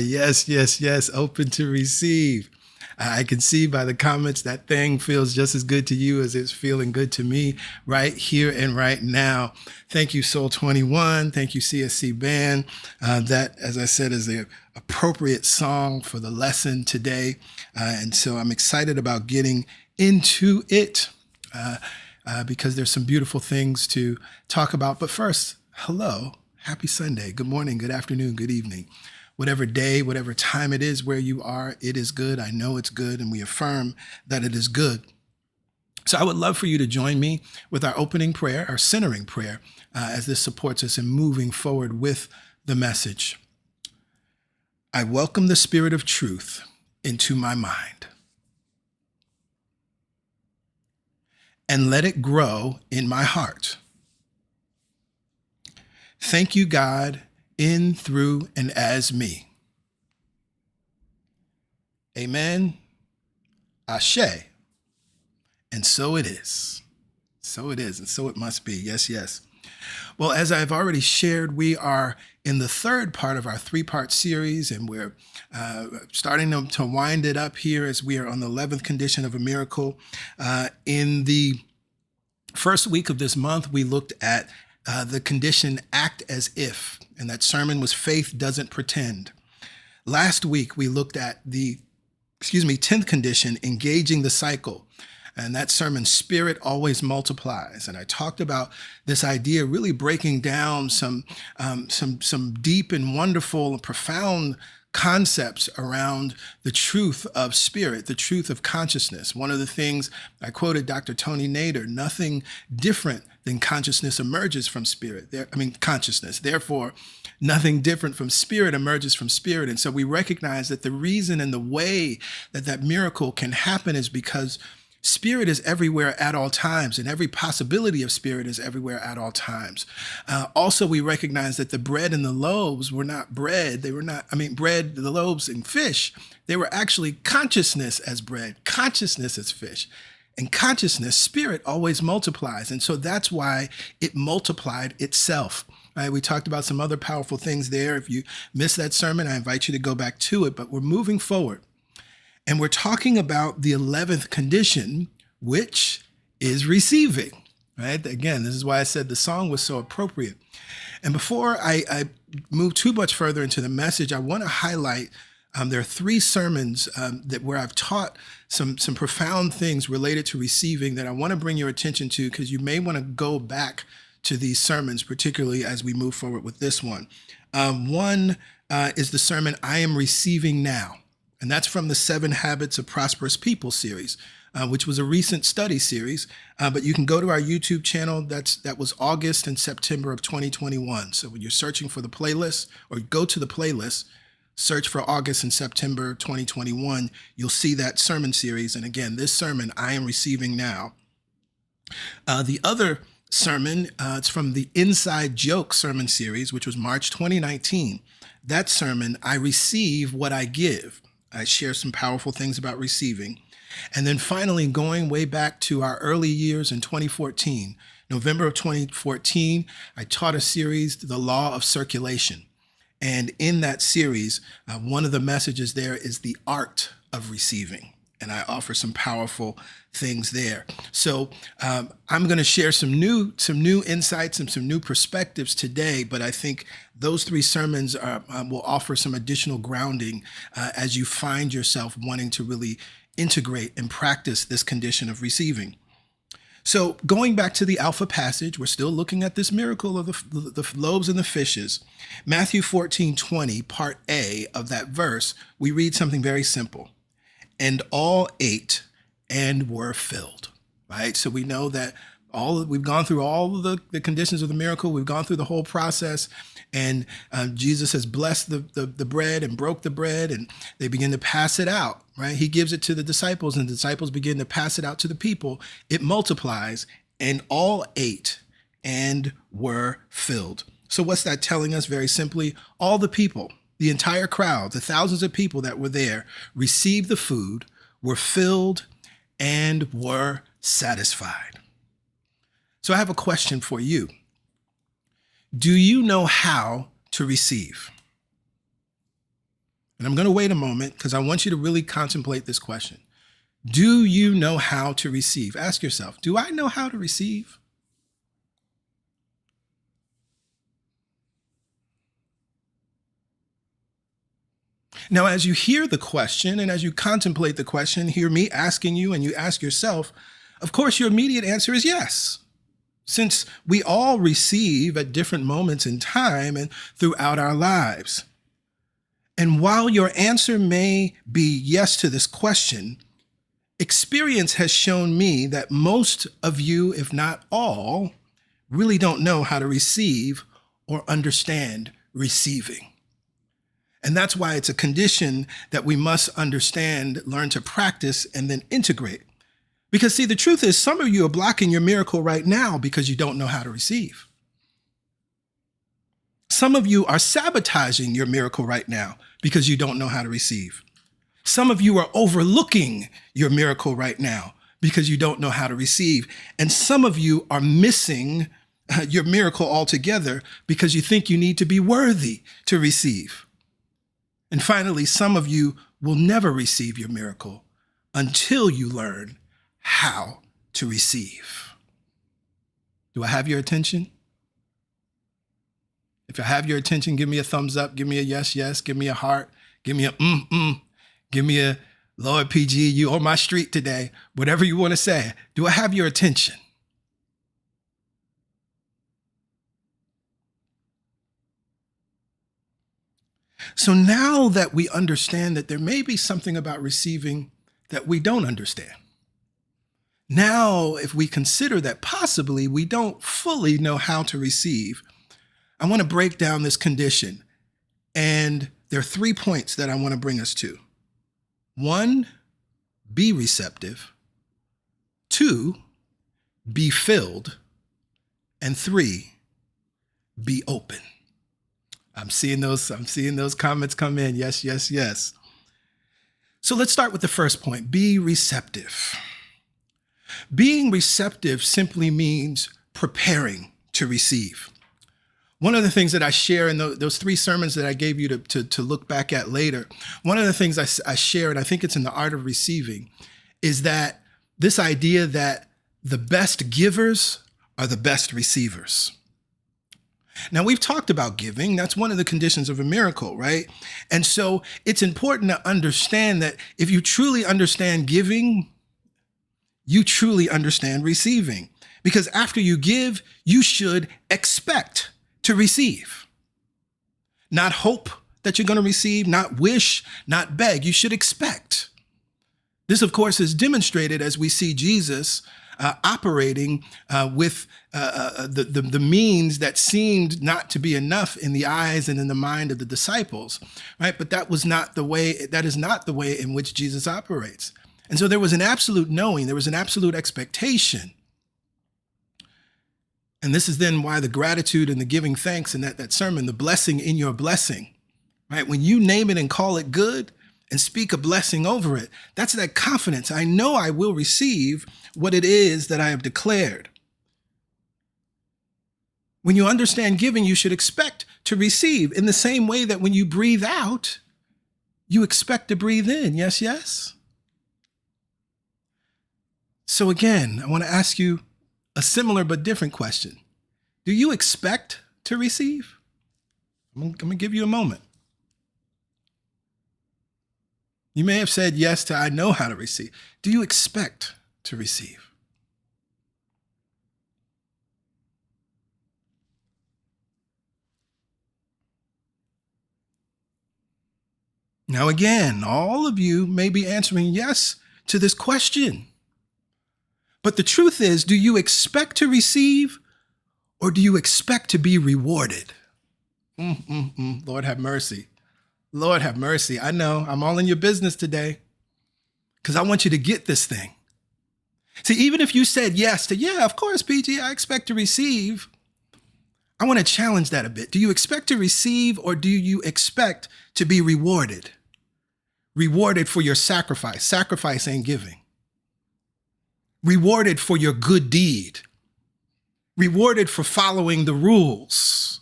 Yes, yes, yes. Open to receive. I can see by the comments that thing feels just as good to you as it's feeling good to me right here and right now. Thank you, Soul 21. Thank you, CSC Band. That, as I said, is the appropriate song for the lesson today. And so I'm excited about getting into it because there's some beautiful things to talk about. But first, hello. Happy Sunday. Good morning, good afternoon, good evening. Whatever day, whatever time it is where you are, it is good. I know it's good, and we affirm that it is good. So I would love for you to join me with our opening prayer, our centering prayer, as this supports us in moving forward with the message. I welcome the Spirit of truth into my mind and let it grow in my heart. Thank you, God, in, through, and as me. Amen. Ashe. And so it is. So it is, and so it must be. Yes, yes. Well, as I've already shared, we are in the third part of our three-part series, and we're starting to wind it up here as we are on the 11th condition of a miracle. In the first week of this month, we looked at the condition act as if, and that sermon was faith doesn't pretend. Last week, we looked at the 10th condition, engaging the cycle. And that sermon, spirit always multiplies. And I talked about this idea really breaking down some deep and wonderful and profound concepts around the truth of spirit, the truth of consciousness. One of the things I quoted Dr. Tony Nader, nothing different than consciousness emerges from spirit. Consciousness. Therefore, nothing different from spirit emerges from spirit. And so we recognize that the reason and the way that that miracle can happen is because spirit is everywhere at all times, and every possibility of spirit is everywhere at all times. Also, we recognize that the bread and the loaves were not bread. They were not, bread, the loaves and fish, they were actually consciousness as bread, consciousness as fish. And consciousness, spirit always multiplies. And so that's why it multiplied itself. Right? We talked about some other powerful things there. If you missed that sermon, I invite you to go back to it, but we're moving forward. And we're talking about the 11th condition, which is receiving, right? Again, this is why I said the song was so appropriate. And before I move too much further into the message, I want to highlight There are three sermons where I've taught some profound things related to receiving that I want to bring your attention to, because you may want to go back to these sermons, particularly as we move forward with this one. One is the sermon, I Am Receiving Now. And that's from the 7 Habits of Prosperous People series, which was a recent study series. But you can go to our YouTube channel. That was August and September of 2021. So when you're searching for the playlist, or go to the playlist, search for August and September 2021, you'll see that sermon series. And again, this sermon, I Am Receiving Now. The other sermon, it's from the Inside Joke sermon series, which was March 2019. That sermon, I Receive What I Give. I share some powerful things about receiving. And then finally, going way back to our early years in 2014, November of 2014, I taught a series, The Law of Circulation. And in that series, one of the messages there is the art of receiving. And I offer some powerful things there. So I'm going to share some new insights and some new perspectives today, but I think those 3 sermons will offer some additional grounding as you find yourself wanting to really integrate and practice this condition of receiving. So going back to the Alpha passage, we're still looking at this miracle of the loaves and the fishes. Matthew 14:20, part A of that verse, we read something very simple. And all ate and were filled, right? So we know that we've gone through all of the conditions of the miracle. We've gone through the whole process, and Jesus has blessed the bread and broke the bread, and they begin to pass it out, right? He gives it to the disciples, and the disciples begin to pass it out to the people. It multiplies, and all ate and were filled. So what's that telling us? Very simply, all the people, the entire crowd, the thousands of people that were there, received the food, were filled, and were satisfied. So I have a question for you. Do you know how to receive? And I'm going to wait a moment because I want you to really contemplate this question. Do you know how to receive? Ask yourself, do I know how to receive? Now, as you hear the question and as you contemplate the question, hear me asking you and you ask yourself, of course, your immediate answer is yes. Since we all receive at different moments in time and throughout our lives. And while your answer may be yes to this question, experience has shown me that most of you, if not all, really don't know how to receive or understand receiving. And that's why it's a condition that we must understand, learn to practice, and then integrate. Because see, the truth is some of you are blocking your miracle right now because you don't know how to receive. Some of you are sabotaging your miracle right now because you don't know how to receive. Some of you are overlooking your miracle right now because you don't know how to receive. And some of you are missing your miracle altogether because you think you need to be worthy to receive. And finally, some of you will never receive your miracle until you learn how to receive. Do I have your attention? If I have your attention, give me a thumbs up, give me a yes, yes, give me a heart, give me a give me a Lord PG, you on my street today, whatever you want to say. Do I have your attention? So now that we understand that there may be something about receiving that we don't understand. Now, if we consider that possibly we don't fully know how to receive, I want to break down this condition. And there are 3 points that I want to bring us to. 1, be receptive. 2, be filled. And 3, be open. I'm seeing those comments come in. Yes, yes, yes. So let's start with the first point, be receptive. Being receptive simply means preparing to receive. One of the things that I share in those 3 sermons that I gave you to look back at later, one of the things I share, and I think it's in the art of receiving, is that this idea that the best givers are the best receivers. Now, we've talked about giving. That's one of the conditions of a miracle, right? And so it's important to understand that if you truly understand giving, you truly understand receiving. Because after you give, you should expect to receive. Not hope that you're going to receive, not wish, not beg. You should expect. This, of course, is demonstrated as we see Jesus operating with the means that seemed not to be enough in the eyes and in the mind of the disciples, right? But that is not the way in which Jesus operates. And so there was an absolute knowing, there was an absolute expectation. And this is then why the gratitude and the giving thanks and that sermon, the blessing in your blessing, right? When you name it and call it good and speak a blessing over it, that's that confidence. I know I will receive what it is that I have declared. When you understand giving, you should expect to receive in the same way that when you breathe out, you expect to breathe in. Yes, yes. So again, I want to ask you a similar but different question. Do you expect to receive? I'm going to give you a moment. You may have said yes to I know how to receive. Do you expect to receive? Now again, all of you may be answering yes to this question. But the truth is, do you expect to receive or do you expect to be rewarded? Lord have mercy. Lord have mercy. I know I'm all in your business today because I want you to get this thing. See, even if you said yes to, yeah, of course, PG, I expect to receive. I want to challenge that a bit. Do you expect to receive or do you expect to be rewarded? Rewarded for your sacrifice. Sacrifice ain't giving. Rewarded for your good deed, rewarded for following the rules.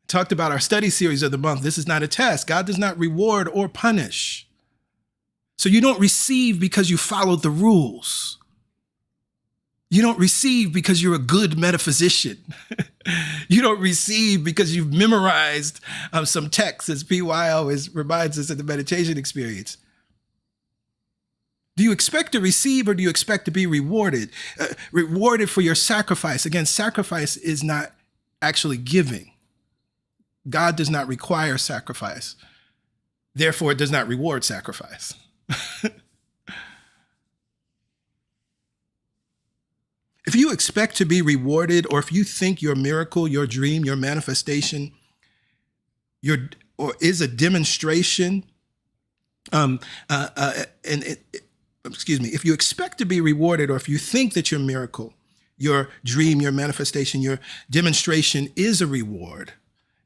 Talked about our study series of the month. This is not a test. God does not reward or punish. So you don't receive because you followed the rules. You don't receive because you're a good metaphysician. You don't receive because you've memorized some texts, as PY always reminds us in the meditation experience. Do you expect to receive or do you expect to be rewarded? Rewarded for your sacrifice. Again, sacrifice is not actually giving. God does not require sacrifice. Therefore, it does not reward sacrifice. If you expect to be rewarded, or if you think your miracle, your dream, your manifestation, is a demonstration, if you expect to be rewarded, or if you think that your miracle, your dream, your manifestation, your demonstration is a reward,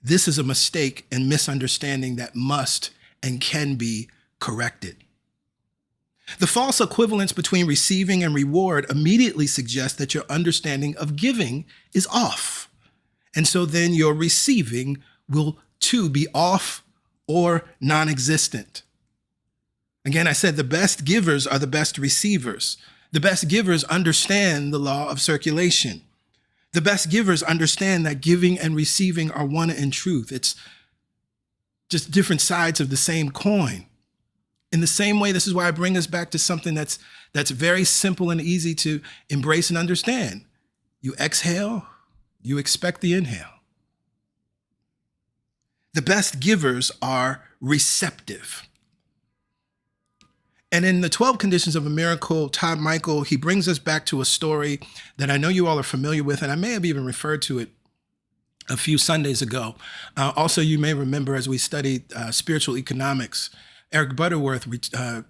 this is a mistake and misunderstanding that must and can be corrected. The false equivalence between receiving and reward immediately suggests that your understanding of giving is off. And so then your receiving will too be off or non-existent. Again, I said the best givers are the best receivers. The best givers understand the law of circulation. The best givers understand that giving and receiving are one in truth. It's just different sides of the same coin. In the same way, this is why I bring us back to something that's very simple and easy to embrace and understand. You exhale, you expect the inhale. The best givers are receptive. And in the 12 Conditions of a Miracle, Todd Michael, he brings us back to a story that I know you all are familiar with, and I may have even referred to it a few Sundays ago. Also, you may remember as we studied spiritual economics, Eric Butterworth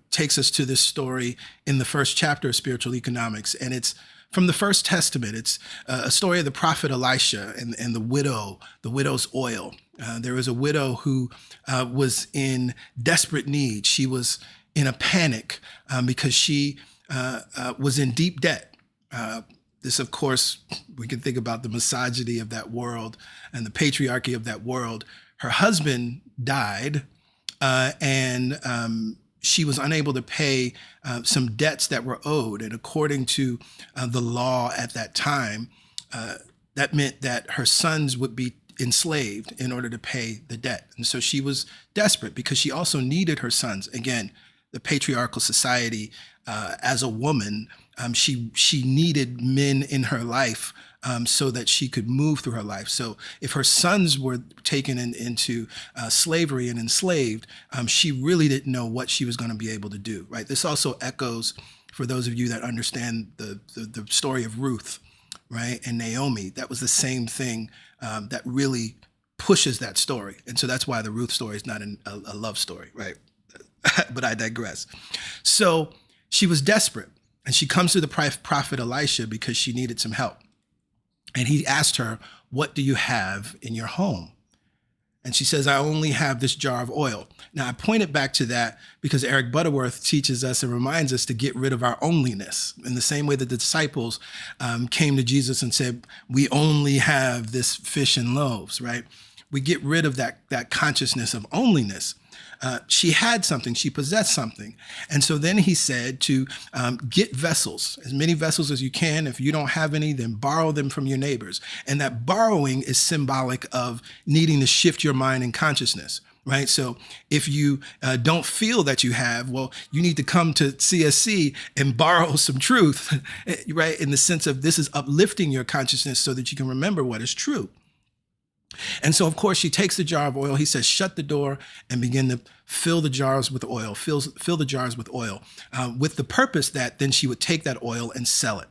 takes us to this story in the first chapter of spiritual economics, and it's from the First Testament. It's a story of the prophet Elisha and the widow's oil. There was a widow who was in desperate need. She was in a panic because she was in deep debt. This, of course, we can think about the misogyny of that world and the patriarchy of that world. Her husband died, and she was unable to pay some debts that were owed. And according to the law at that time, that meant that her sons would be enslaved in order to pay the debt. And so she was desperate because she also needed her sons. Again, the patriarchal society, as a woman, she needed men in her life so that she could move through her life. So if her sons were taken into slavery and enslaved, she really didn't know what she was going to be able to do, right? This also echoes, for those of you that understand the story of Ruth, right, and Naomi. That was the same thing that really pushes that story. And so that's why the Ruth story is not a love story, right? But I digress. So she was desperate, and she comes to the prophet Elisha because she needed some help. And he asked her, "What do you have in your home?" And she says, "I only have this jar of oil." Now, I pointed back to that because Eric Butterworth teaches us and reminds us to get rid of our onlyness, in the same way that the disciples came to Jesus and said, "We only have this fish and loaves," right? We get rid of that consciousness of onlyness. She had something, she possessed something. And so then he said to get vessels, as many vessels as you can. If you don't have any, then borrow them from your neighbors. And that borrowing is symbolic of needing to shift your mind and consciousness, right? So if you don't feel that you have, well, you need to come to CSC and borrow some truth, right? In the sense of this is uplifting your consciousness so that you can remember what is true. And so, of course, she takes the jar of oil. He says, shut the door and begin to fill the jars with oil, fill the jars with oil, with the purpose that then she would take that oil and sell it.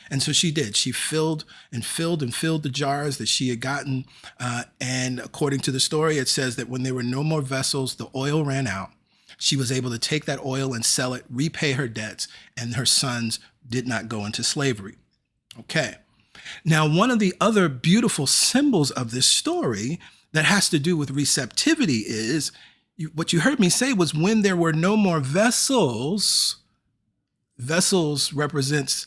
And so she did. She filled the jars that she had gotten. And according to the story, it says that when there were no more vessels, the oil ran out. She was able to take that oil and sell it, repay her debts, and her sons did not go into slavery. Okay. Now, one of the other beautiful symbols of this story that has to do with receptivity is what you heard me say was when there were no more vessels. Vessels represents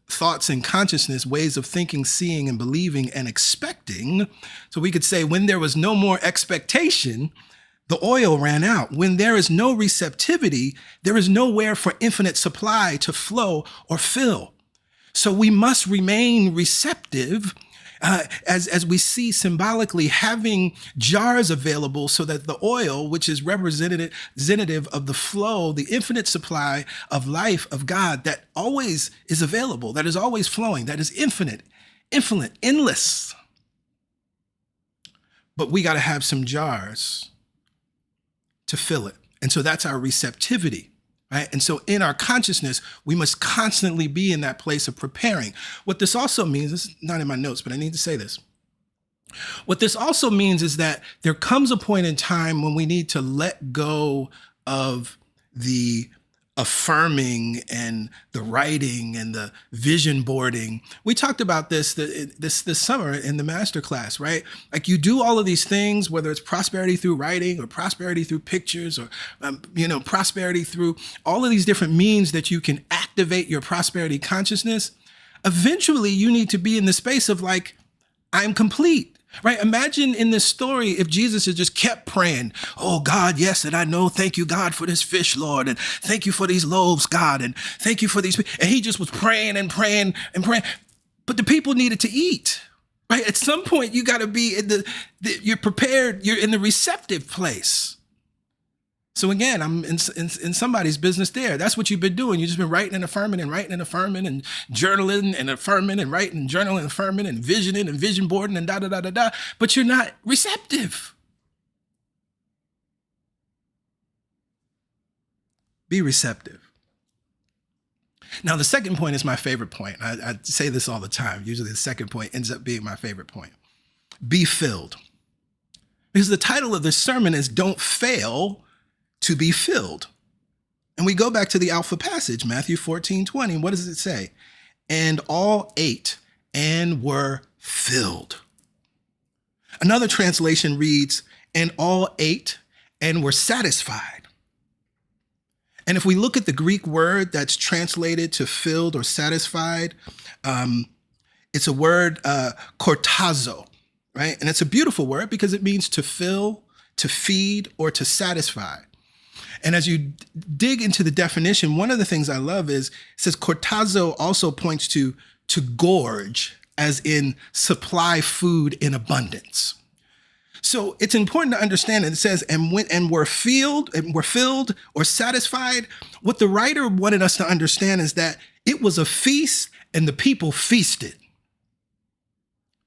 thoughts and consciousness, ways of thinking, seeing, and believing and expecting. So we could say when there was no more expectation, the oil ran out. When there is no receptivity, there is nowhere for infinite supply to flow or fill. So we must remain receptive, as we see symbolically having jars available so that the oil, which is representative of the flow, the infinite supply of life of God that always is available, that is always flowing, that is infinite, endless. But we got to have some jars to fill it. And so that's our receptivity. Right? And so in our consciousness, we must constantly be in that place of preparing. What this also means, this is not in my notes, but I need to say this. What this also means is that there comes a point in time when we need to let go of the affirming and the writing and the vision boarding. We talked about this summer in the masterclass, right? Like you do all of these things, whether it's prosperity through writing or prosperity through pictures or, prosperity through all of these different means that you can activate your prosperity consciousness. Eventually you need to be in the space of like, I'm complete. Right? Imagine in this story if Jesus had just kept praying, "Oh God, yes, and I know, thank you, God, for this fish, Lord, and thank you for these loaves, God, and thank you for these." And he just was praying and praying and praying. But the people needed to eat. Right? At some point, you got to be in you're prepared, you're in the receptive place. So again, I'm in somebody's business there. That's what you've been doing. You've just been writing and affirming and writing and affirming and journaling and affirming and writing and journaling and affirming and visioning and vision boarding and da-da-da-da-da. But you're not receptive. Be receptive. Now, the second point is my favorite point. I say this all the time. Usually the second point ends up being my favorite point. Be filled. Because the title of this sermon is Don't Fail to Be Filled. And we go back to the Alpha passage, Matthew 14:20. What does it say? And all ate and were filled. Another translation reads, and all ate and were satisfied. And if we look at the Greek word that's translated to filled or satisfied, it's a word, kortazo, right? And it's a beautiful word because it means to fill, to feed, or to satisfy. And as you dig into the definition, one of the things I love is it says kortazo also points to gorge, as in supply food in abundance. So it's important to understand that it says, and were filled or satisfied. What the writer wanted us to understand is that it was a feast and the people feasted.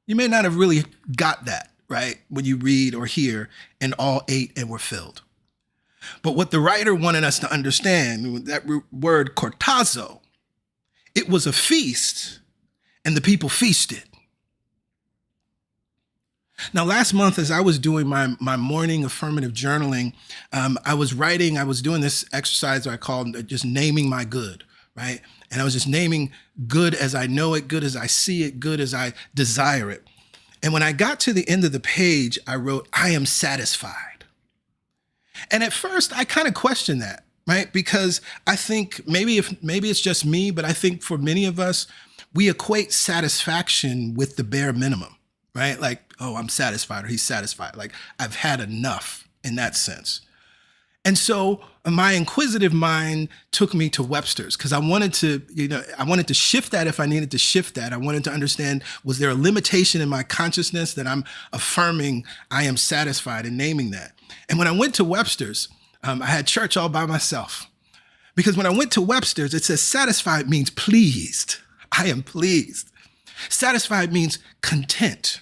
You may not have really got that, right? When you read or hear, and all ate and were filled. But what the writer wanted us to understand, that word kortazo, it was a feast and the people feasted. Now, last month, as I was doing my morning affirmative journaling, I was doing this exercise I called just naming my good, right? And I was just naming good as I know it, good as I see it, good as I desire it. And when I got to the end of the page, I wrote, I am satisfied. And at first, I kind of questioned that, right? Because I think maybe it's just me, but I think for many of us, we equate satisfaction with the bare minimum. Right? Like, oh, I'm satisfied, or he's satisfied. Like, I've had enough in that sense. And so my inquisitive mind took me to Webster's because I wanted to shift that if I needed to shift that. I wanted to understand, was there a limitation in my consciousness that I'm affirming I am satisfied and naming that? And when I went to Webster's, I had church all by myself. Because when I went to Webster's, it says satisfied means pleased. I am pleased. Satisfied means content.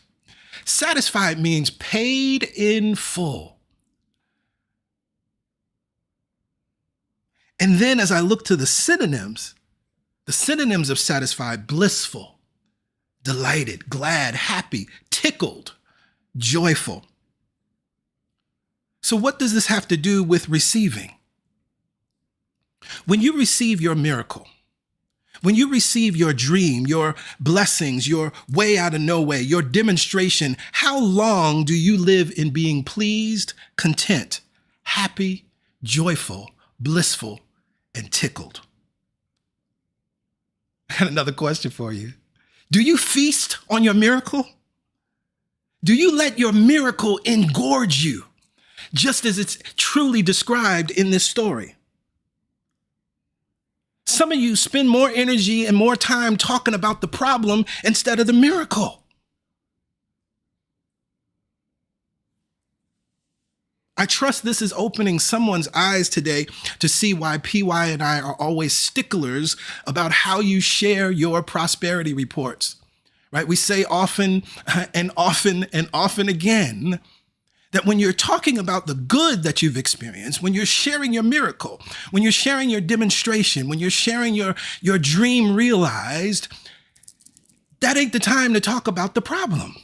Satisfied means paid in full. And then as I look to the synonyms of satisfied, blissful, delighted, glad, happy, tickled, joyful. So what does this have to do with receiving? When you receive your miracle, when you receive your dream, your blessings, your way out of no way, your demonstration, how long do you live in being pleased, content, happy, joyful, blissful, and tickled? I got another question for you. Do you feast on your miracle? Do you let your miracle engorge you, just as it's truly described in this story? Some of you spend more energy and more time talking about the problem instead of the miracle. I trust this is opening someone's eyes today to see why PY and I are always sticklers about how you share your prosperity reports, right? We say often and often and often again that when you're talking about the good that you've experienced, when you're sharing your miracle, when you're sharing your demonstration, when you're sharing your dream realized, that ain't the time to talk about the problem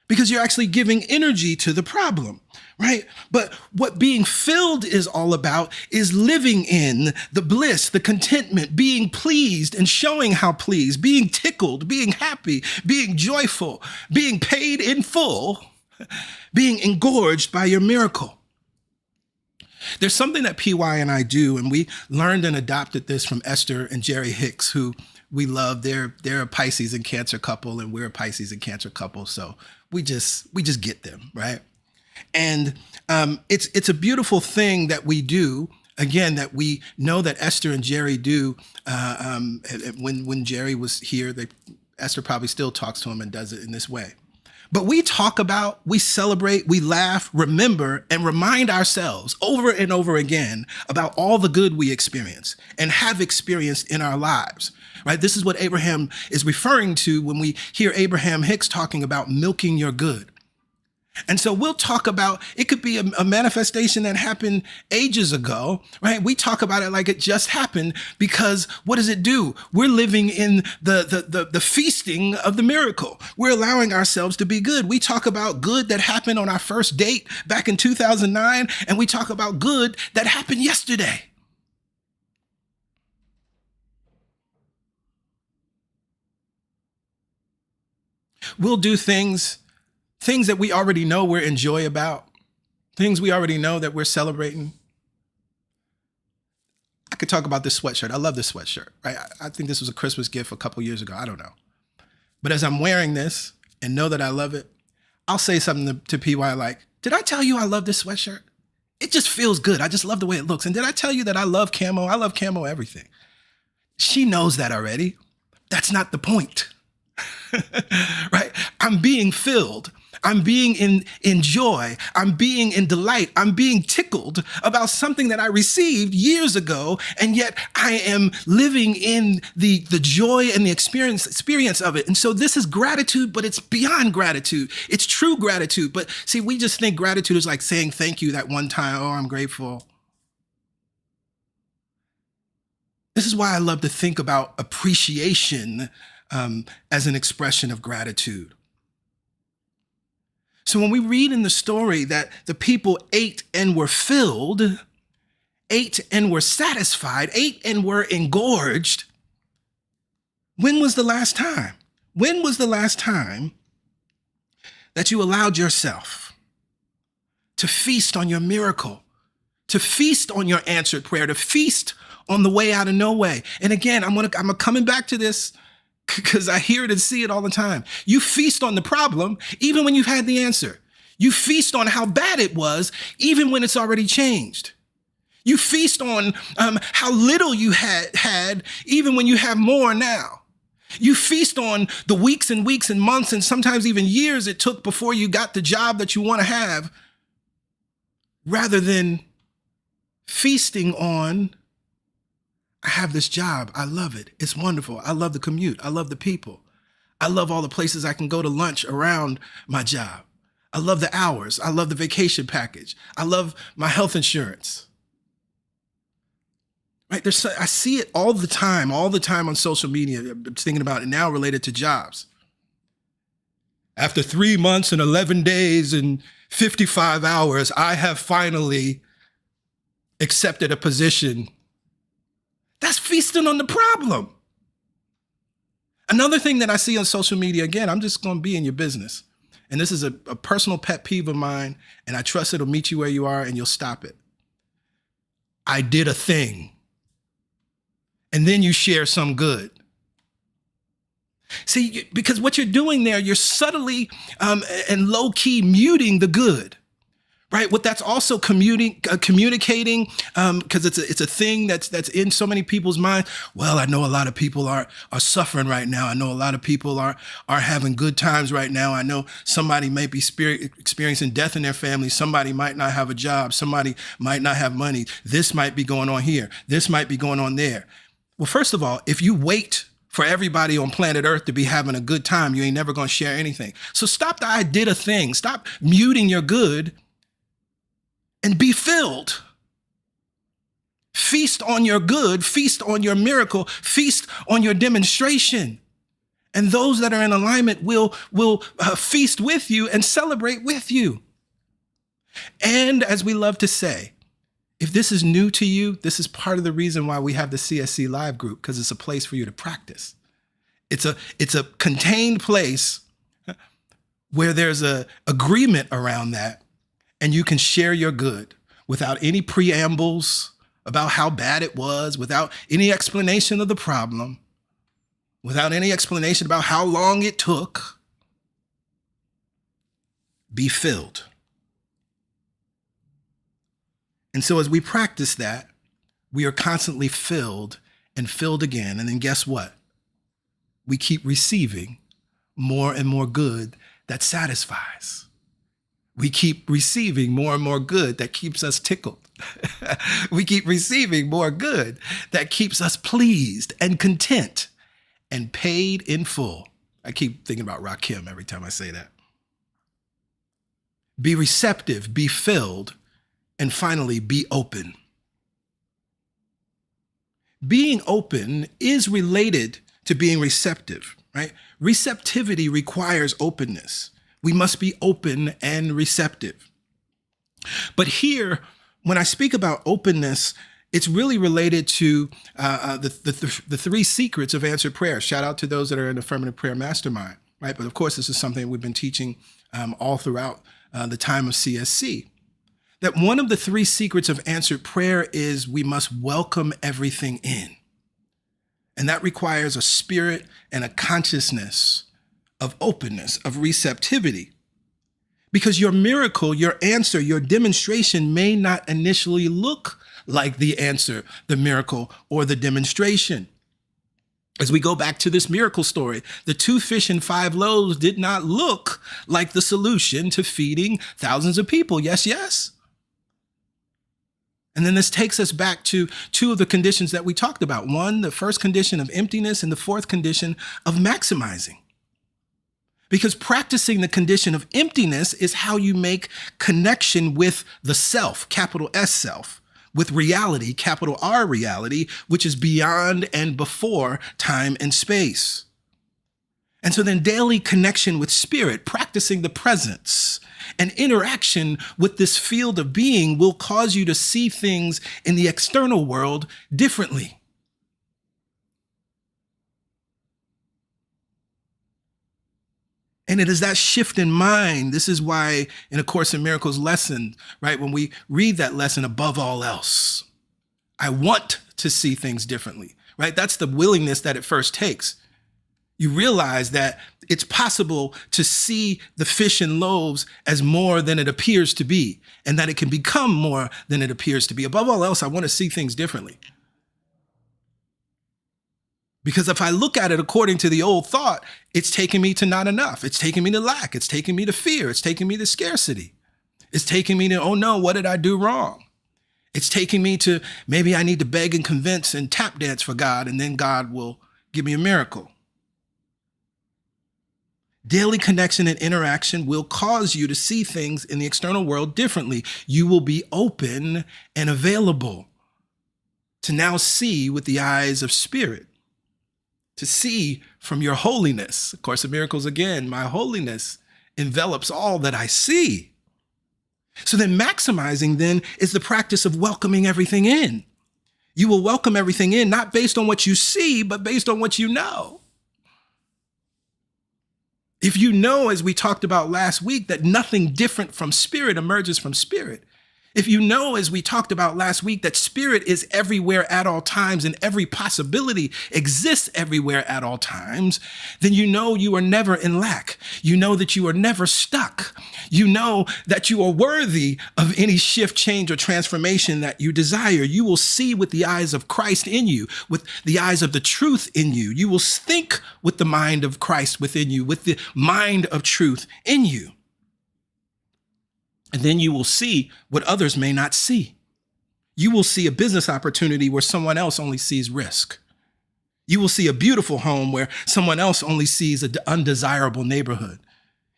because you're actually giving energy to the problem, right? But what being filled is all about is living in the bliss, the contentment, being pleased and showing how pleased, being tickled, being happy, being joyful, being paid in full, being engorged by your miracle. There's something that PY and I do, and we learned and adopted this from Esther and Jerry Hicks, who we love. They're a Pisces and Cancer couple, and we're a Pisces and Cancer couple, so we just get them, right? And it's a beautiful thing that we do. Again, that we know that Esther and Jerry do. When Jerry was here, Esther probably still talks to him and does it in this way. But we talk about, we celebrate, we laugh, remember, and remind ourselves over and over again about all the good we experience and have experienced in our lives, right? This is what Abraham is referring to when we hear Abraham Hicks talking about milking your good. And so we'll talk about, it could be a manifestation that happened ages ago, right? We talk about it like it just happened because what does it do? We're living in the feasting of the miracle. We're allowing ourselves to be good. We talk about good that happened on our first date back in 2009, and we talk about good that happened yesterday. We'll do things that we already know we're in joy about, things we already know that we're celebrating. I could talk about this sweatshirt. I love this sweatshirt, right? I think this was a Christmas gift a couple years ago. I don't know. But as I'm wearing this and know that I love it, I'll say something to PY like, did I tell you I love this sweatshirt? It just feels good. I just love the way it looks. And did I tell you that I love camo? I love camo everything. She knows that already. That's not the point. right? I'm being filled. I'm being in joy. I'm being in delight. I'm being tickled about something that I received years ago, and yet I am living in the joy and the experience of it. And so this is gratitude, but it's beyond gratitude. It's true gratitude. But see, we just think gratitude is like saying thank you that one time. Oh, I'm grateful. This is why I love to think about appreciation as an expression of gratitude. So when we read in the story that the people ate and were filled, ate and were satisfied, ate and were engorged, when was the last time? When was the last time that you allowed yourself to feast on your miracle, to feast on your answered prayer, to feast on the way out of no way? And again, I'm coming back to this because I hear it and see it all the time. You feast on the problem, even when you've had the answer. You feast on how bad it was, even when it's already changed. You feast on how little you had, even when you have more now. You feast on the weeks and weeks and months and sometimes even years it took before you got the job that you want to have, rather than feasting on, I have this job. I love it. It's wonderful. I love the commute. I love the people. I love all the places I can go to lunch around my job. I love the hours. I love the vacation package. I love my health insurance. Right? I see it all the time on social media. I'm thinking about it now related to jobs. After 3 months and 11 days and 55 hours, I have finally accepted a position. That's feasting on the problem. Another thing that I see on social media, again, I'm just going to be in your business. And this is a personal pet peeve of mine, and I trust it'll meet you where you are and you'll stop it. I did a thing. And then you share some good. See, because what you're doing there, you're subtly and low-key muting the good. Right? What that's also communicating, because it's a thing that's in so many people's minds. Well, I know a lot of people are suffering right now. I know a lot of people are having good times right now. I know somebody may be experiencing death in their family. Somebody might not have a job. Somebody might not have money. This might be going on here. This might be going on there. Well, first of all, if you wait for everybody on planet Earth to be having a good time, you ain't never going to share anything. So stop the I did a thing. Stop muting your good. And be filled. Feast on your good, feast on your miracle, feast on your demonstration. And those that are in alignment will feast with you and celebrate with you. And as we love to say, if this is new to you, this is part of the reason why we have the CSC Live group, because it's a place for you to practice. It's a contained place where there's a agreement around that. And you can share your good without any preambles about how bad it was, without any explanation of the problem, without any explanation about how long it took. Be filled. And so as we practice that, we are constantly filled and filled again. And then guess what? We keep receiving more and more good that satisfies. We keep receiving more and more good that keeps us tickled. We keep receiving more good that keeps us pleased and content and paid in full. I keep thinking about Rakim every time I say that. Be receptive, be filled, and finally, be open. Being open is related to being receptive, right? Receptivity requires openness. We must be open and receptive. But here, when I speak about openness, it's really related to the 3 secrets of answered prayer. Shout out to those that are in Affirmative Prayer Mastermind, right? But of course, this is something we've been teaching all throughout the time of CSC. That one of the 3 secrets of answered prayer is we must welcome everything in. And that requires a spirit and a consciousness of openness, of receptivity. Because your miracle, your answer, your demonstration may not initially look like the answer, the miracle, or the demonstration. As we go back to this miracle story, the 2 fish and 5 loaves did not look like the solution to feeding thousands of people. Yes, yes. And then this takes us back to 2 of the conditions that we talked about. One, the first condition of emptiness, and the 4th condition of maximizing. Because practicing the condition of emptiness is how you make connection with the self, capital S self, with reality, capital R reality, which is beyond and before time and space. And so then daily connection with spirit, practicing the presence and interaction with this field of being will cause you to see things in the external world differently. And it is that shift in mind. This is why in A Course in Miracles lesson, right, when we read that lesson, above all else, I want to see things differently, right? That's the willingness that it first takes. You realize that it's possible to see the fish and loaves as more than it appears to be, and that it can become more than it appears to be. Above all else, I want to see things differently. Because if I look at it according to the old thought, it's taking me to not enough. It's taking me to lack. It's taking me to fear. It's taking me to scarcity. It's taking me to, oh no, what did I do wrong? It's taking me to, maybe I need to beg and convince and tap dance for God, and then God will give me a miracle. Daily connection and interaction will cause you to see things in the external world differently. You will be open and available to now see with the eyes of spirit, to see from your holiness. Of Course in Miracles again, my holiness envelops all that I see. So then maximizing then is the practice of welcoming everything in. You will welcome everything in, not based on what you see, but based on what you know. If you know, as we talked about last week, that nothing different from spirit emerges from spirit. If you know, as we talked about last week, that spirit is everywhere at all times and every possibility exists everywhere at all times, then you know you are never in lack. You know that you are never stuck. You know that you are worthy of any shift, change, or transformation that you desire. You will see with the eyes of Christ in you, with the eyes of the truth in you. You will think with the mind of Christ within you, with the mind of truth in you. And then you will see what others may not see. You will see a business opportunity where someone else only sees risk. You will see a beautiful home where someone else only sees an undesirable neighborhood.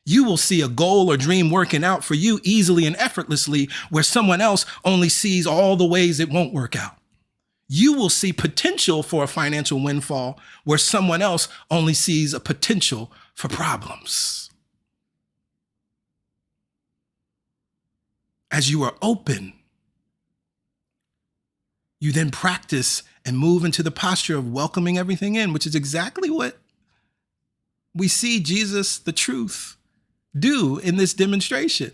You will see a goal or dream working out for you easily and effortlessly where someone else only sees all the ways it won't work out. You will see potential for a financial windfall where someone else only sees a potential for problems. As you are open, you then practice and move into the posture of welcoming everything in, which is exactly what we see Jesus, the truth, do in this demonstration.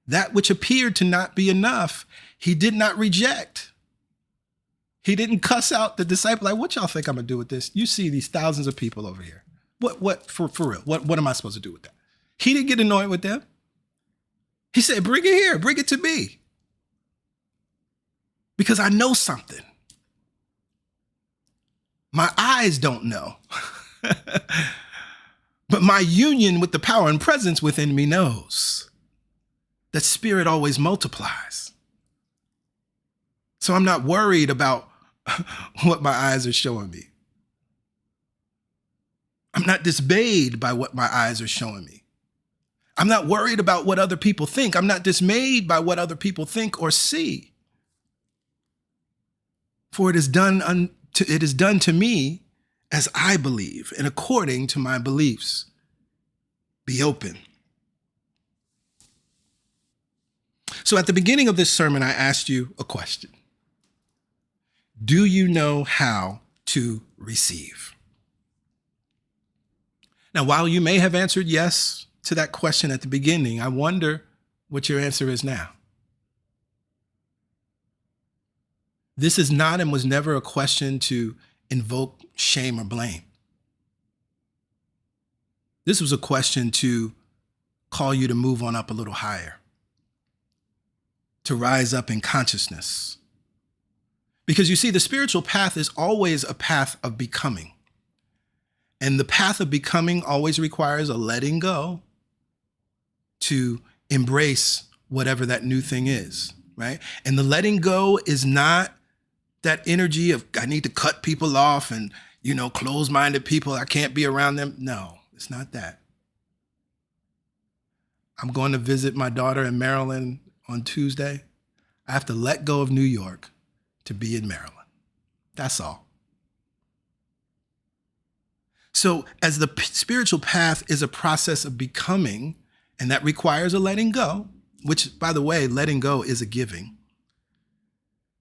That which appeared to not be enough, he did not reject. He didn't cuss out the disciple, like, what y'all think I'm gonna do with this? You see these thousands of people over here. What for real? What am I supposed to do with that? He didn't get annoyed with them. He said, bring it here, bring it to me. Because I know something. My eyes don't know. But my union with the power and presence within me knows that spirit always multiplies. So I'm not worried about what my eyes are showing me. I'm not dismayed by what my eyes are showing me. I'm not worried about what other people think. I'm not dismayed by what other people think or see. For it is done to me as I believe and according to my beliefs. Be open. So at the beginning of this sermon, I asked you a question. Do you know how to receive? Now, while you may have answered yes to that question at the beginning, I wonder what your answer is now. This is not and was never a question to invoke shame or blame. This was a question to call you to move on up a little higher, to rise up in consciousness, Because you see, the spiritual path is always a path of becoming. And the path of becoming always requires a letting go to embrace whatever that new thing is, right? And the letting go is not that energy of I need to cut people off and, closed-minded people, I can't be around them. No, it's not that. I'm going to visit my daughter in Maryland on Tuesday. I have to let go of New York to be in Maryland. That's all. So as the spiritual path is a process of becoming, and that requires a letting go, which, by the way, letting go is a giving.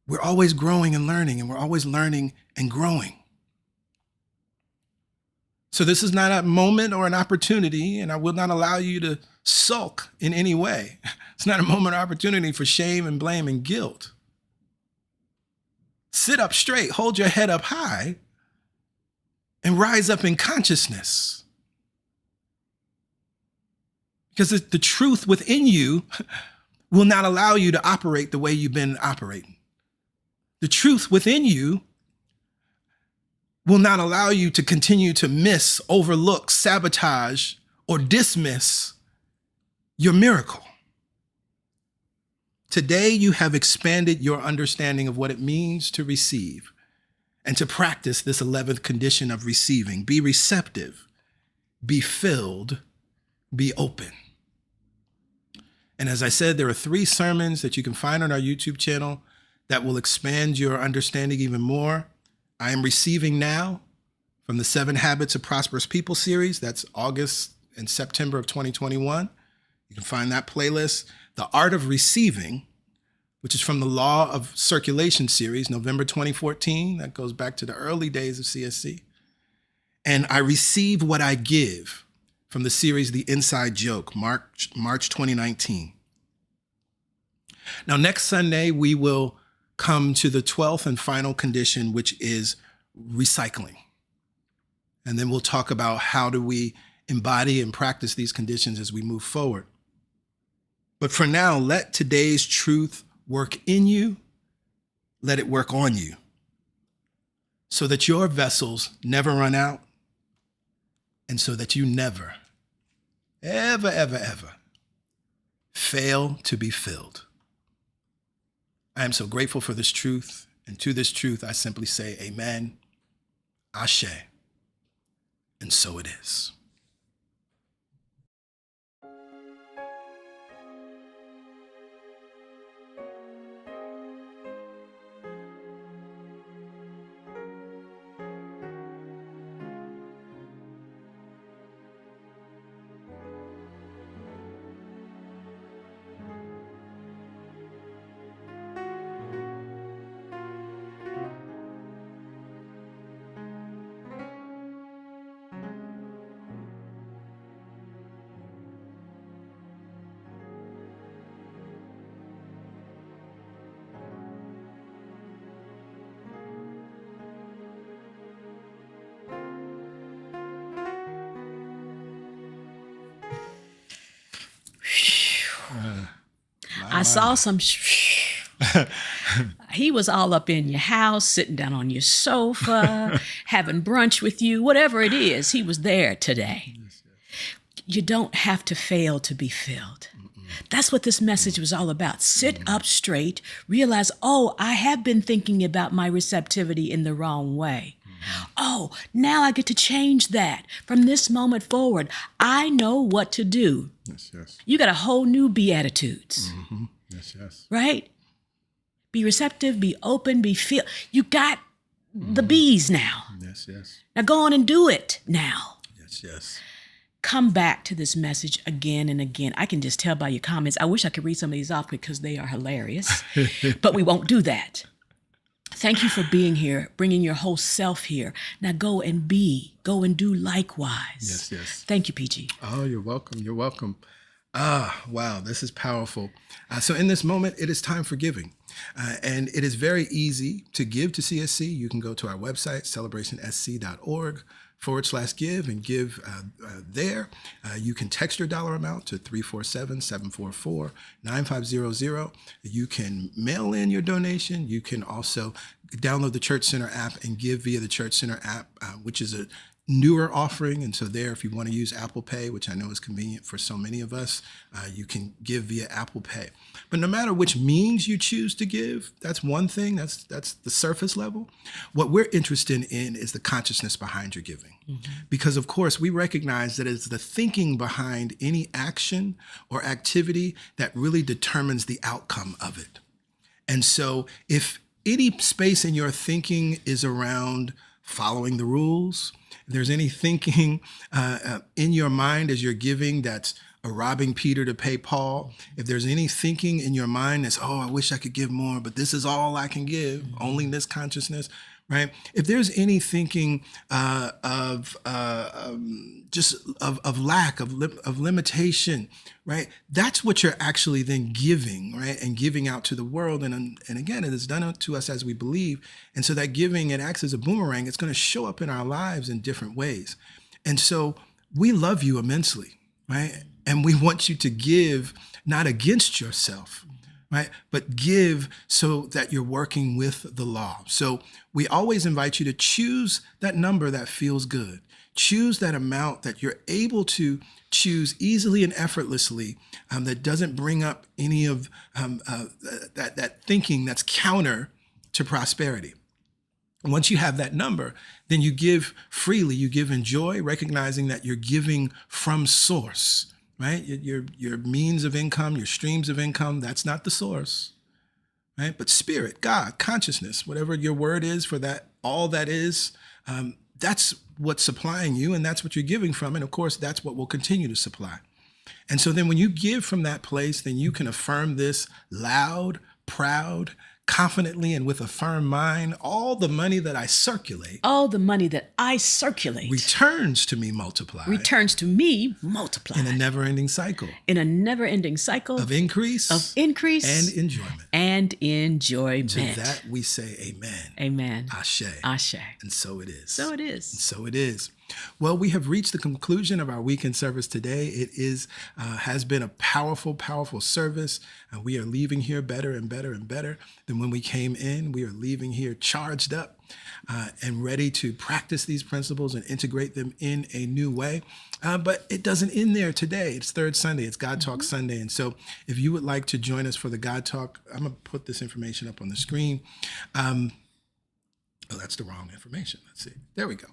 We're always growing and learning, and we're always learning and growing. So this is not a moment or an opportunity, and I will not allow you to sulk in any way. It's not a moment or opportunity for shame and blame and guilt. Sit up straight, hold your head up high, and rise up in consciousness. Because the truth within you will not allow you to operate the way you've been operating. The truth within you will not allow you to continue to miss, overlook, sabotage, or dismiss your miracle. Today, you have expanded your understanding of what it means to receive and to practice this 11th condition of receiving. Be receptive, be filled, be open. And as I said, there are 3 sermons that you can find on our YouTube channel that will expand your understanding even more. I am receiving now from the 7 Habits of Prosperous People series. That's August and September of 2021. You can find that playlist. The Art of Receiving, which is from the Law of Circulation series, November 2014. That goes back to the early days of CSC. And I Receive What I Give from the series The Inside Joke, March 2019. Now, next Sunday, we will come to the 12th and final condition, which is recycling. And then we'll talk about how do we embody and practice these conditions as we move forward. But for now, let today's truth work in you. Let it work on you so that your vessels never run out and so that you never, ever, ever, ever fail to be filled. I am so grateful for this truth, and to this truth, I simply say amen, ashe, and so it is. I saw some. He was all up in your house, sitting down on your sofa, having brunch with you, whatever it is. He was there today. You don't have to fail to be filled. That's what this message was all about. Sit up straight, realize, oh, I have been thinking about my receptivity in the wrong way. Oh, now I get to change that. From this moment forward, I know what to do. Yes, yes. You got a whole new Beatitudes. Mm-hmm. Yes, yes. Right? Be receptive, be open, be filled. You got the B's now. Yes, yes. Now go on and do it now. Yes, yes. Come back to this message again and again. I can just tell by your comments. I wish I could read some of these off because they are hilarious, but we won't do that. Thank you for being here, bringing your whole self here. Now go and do likewise. Yes, yes. Thank you, PG. Oh, you're welcome. You're welcome. Wow, this is powerful. So in this moment, it is time for giving. And it is very easy to give to CSC. You can go to our website, celebrationsc.org. /give and give there. You can text your dollar amount to 347-744-9500. You can mail in your donation. You can also download the Church Center app and give via the Church Center app, which is a newer offering. And so there, if you want to use Apple Pay, which I know is convenient for so many of us, you can give via Apple Pay. But no matter which means you choose to give, that's one thing. That's the surface level. What we're interested in is the consciousness behind your giving. Because, of course, we recognize that it's the thinking behind any action or activity that really determines the outcome of it. And so if any space in your thinking is around following the rules, if there's any thinking in your mind as you're giving that's robbing Peter to pay Paul, if there's any thinking in your mind that's, I wish I could give more, but this is all I can give, only this consciousness, right? If there's any thinking of lack, of limitation, right? That's what you're actually then giving, right? And giving out to the world. And again, it is done to us as we believe. And so that giving, it acts as a boomerang. It's going to show up in our lives in different ways. And so we love you immensely, right? And we want you to give not against yourself, right? But give so that you're working with the law. So we always invite you to choose that number that feels good. Choose that amount that you're able to choose easily and effortlessly, that doesn't bring up any of that thinking that's counter to prosperity. And once you have that number, then you give freely, you give in joy, recognizing that you're giving from source, right? Your means of income, your streams of income, that's not the source, right? But spirit, God, consciousness, whatever your word is for that, all that is, that's what's supplying you, and that's what you're giving from. And of course, that's what will continue to supply. And so then when you give from that place, then you can affirm this loud, proud, confidently, and with a firm mind: all the money that I circulate, returns to me multiplied. In a never-ending cycle. Of increase. And enjoyment. To that we say amen. Amen. Ashe. Ashe. And so it is. So it is. And so it is. Well, we have reached the conclusion of our weekend service today. It has been a powerful, powerful service. We are leaving here better and better and better than when we came in. We are leaving here charged up and ready to practice these principles and integrate them in a new way. But it doesn't end there today. It's third Sunday. It's God Talk Sunday. And so if you would like to join us for the God Talk, I'm going to put this information up on the screen. Oh, that's the wrong information. Let's see. There we go.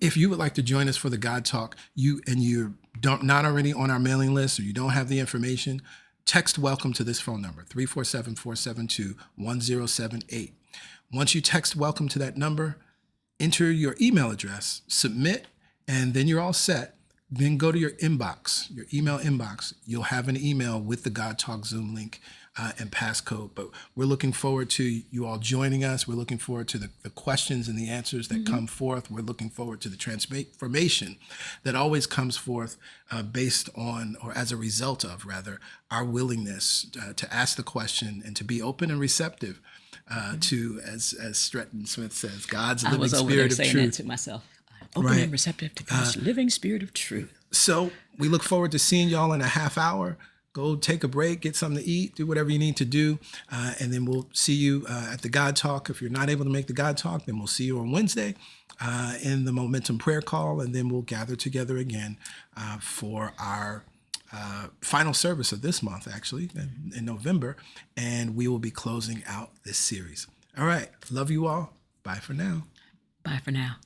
If you would like to join us for the God Talk, you're not already on our mailing list, or you don't have the information, text welcome to this phone number, 347-472-1078. Once you text welcome to that number, enter your email address, submit, and then you're all set. Then go to your inbox, your email inbox. You'll have an email with the God Talk Zoom link and passcode. But we're looking forward to you all joining us. We're looking forward to the questions and the answers that come forth. We're looking forward to the transformation that always comes forth based on, or as a result of, rather, our willingness to ask the question and to be open and receptive to, as Stretton Smith says, God's living spirit of truth. I was over there saying that to myself. Open and receptive to God's living spirit of truth. So we look forward to seeing y'all in a half hour. Go take a break, get something to eat, do whatever you need to do. And then we'll see you at the God Talk. If you're not able to make the God Talk, then we'll see you on Wednesday in the Momentum Prayer Call. And then we'll gather together again for our final service of this month, actually, in November. And we will be closing out this series. All right. Love you all. Bye for now. Bye for now.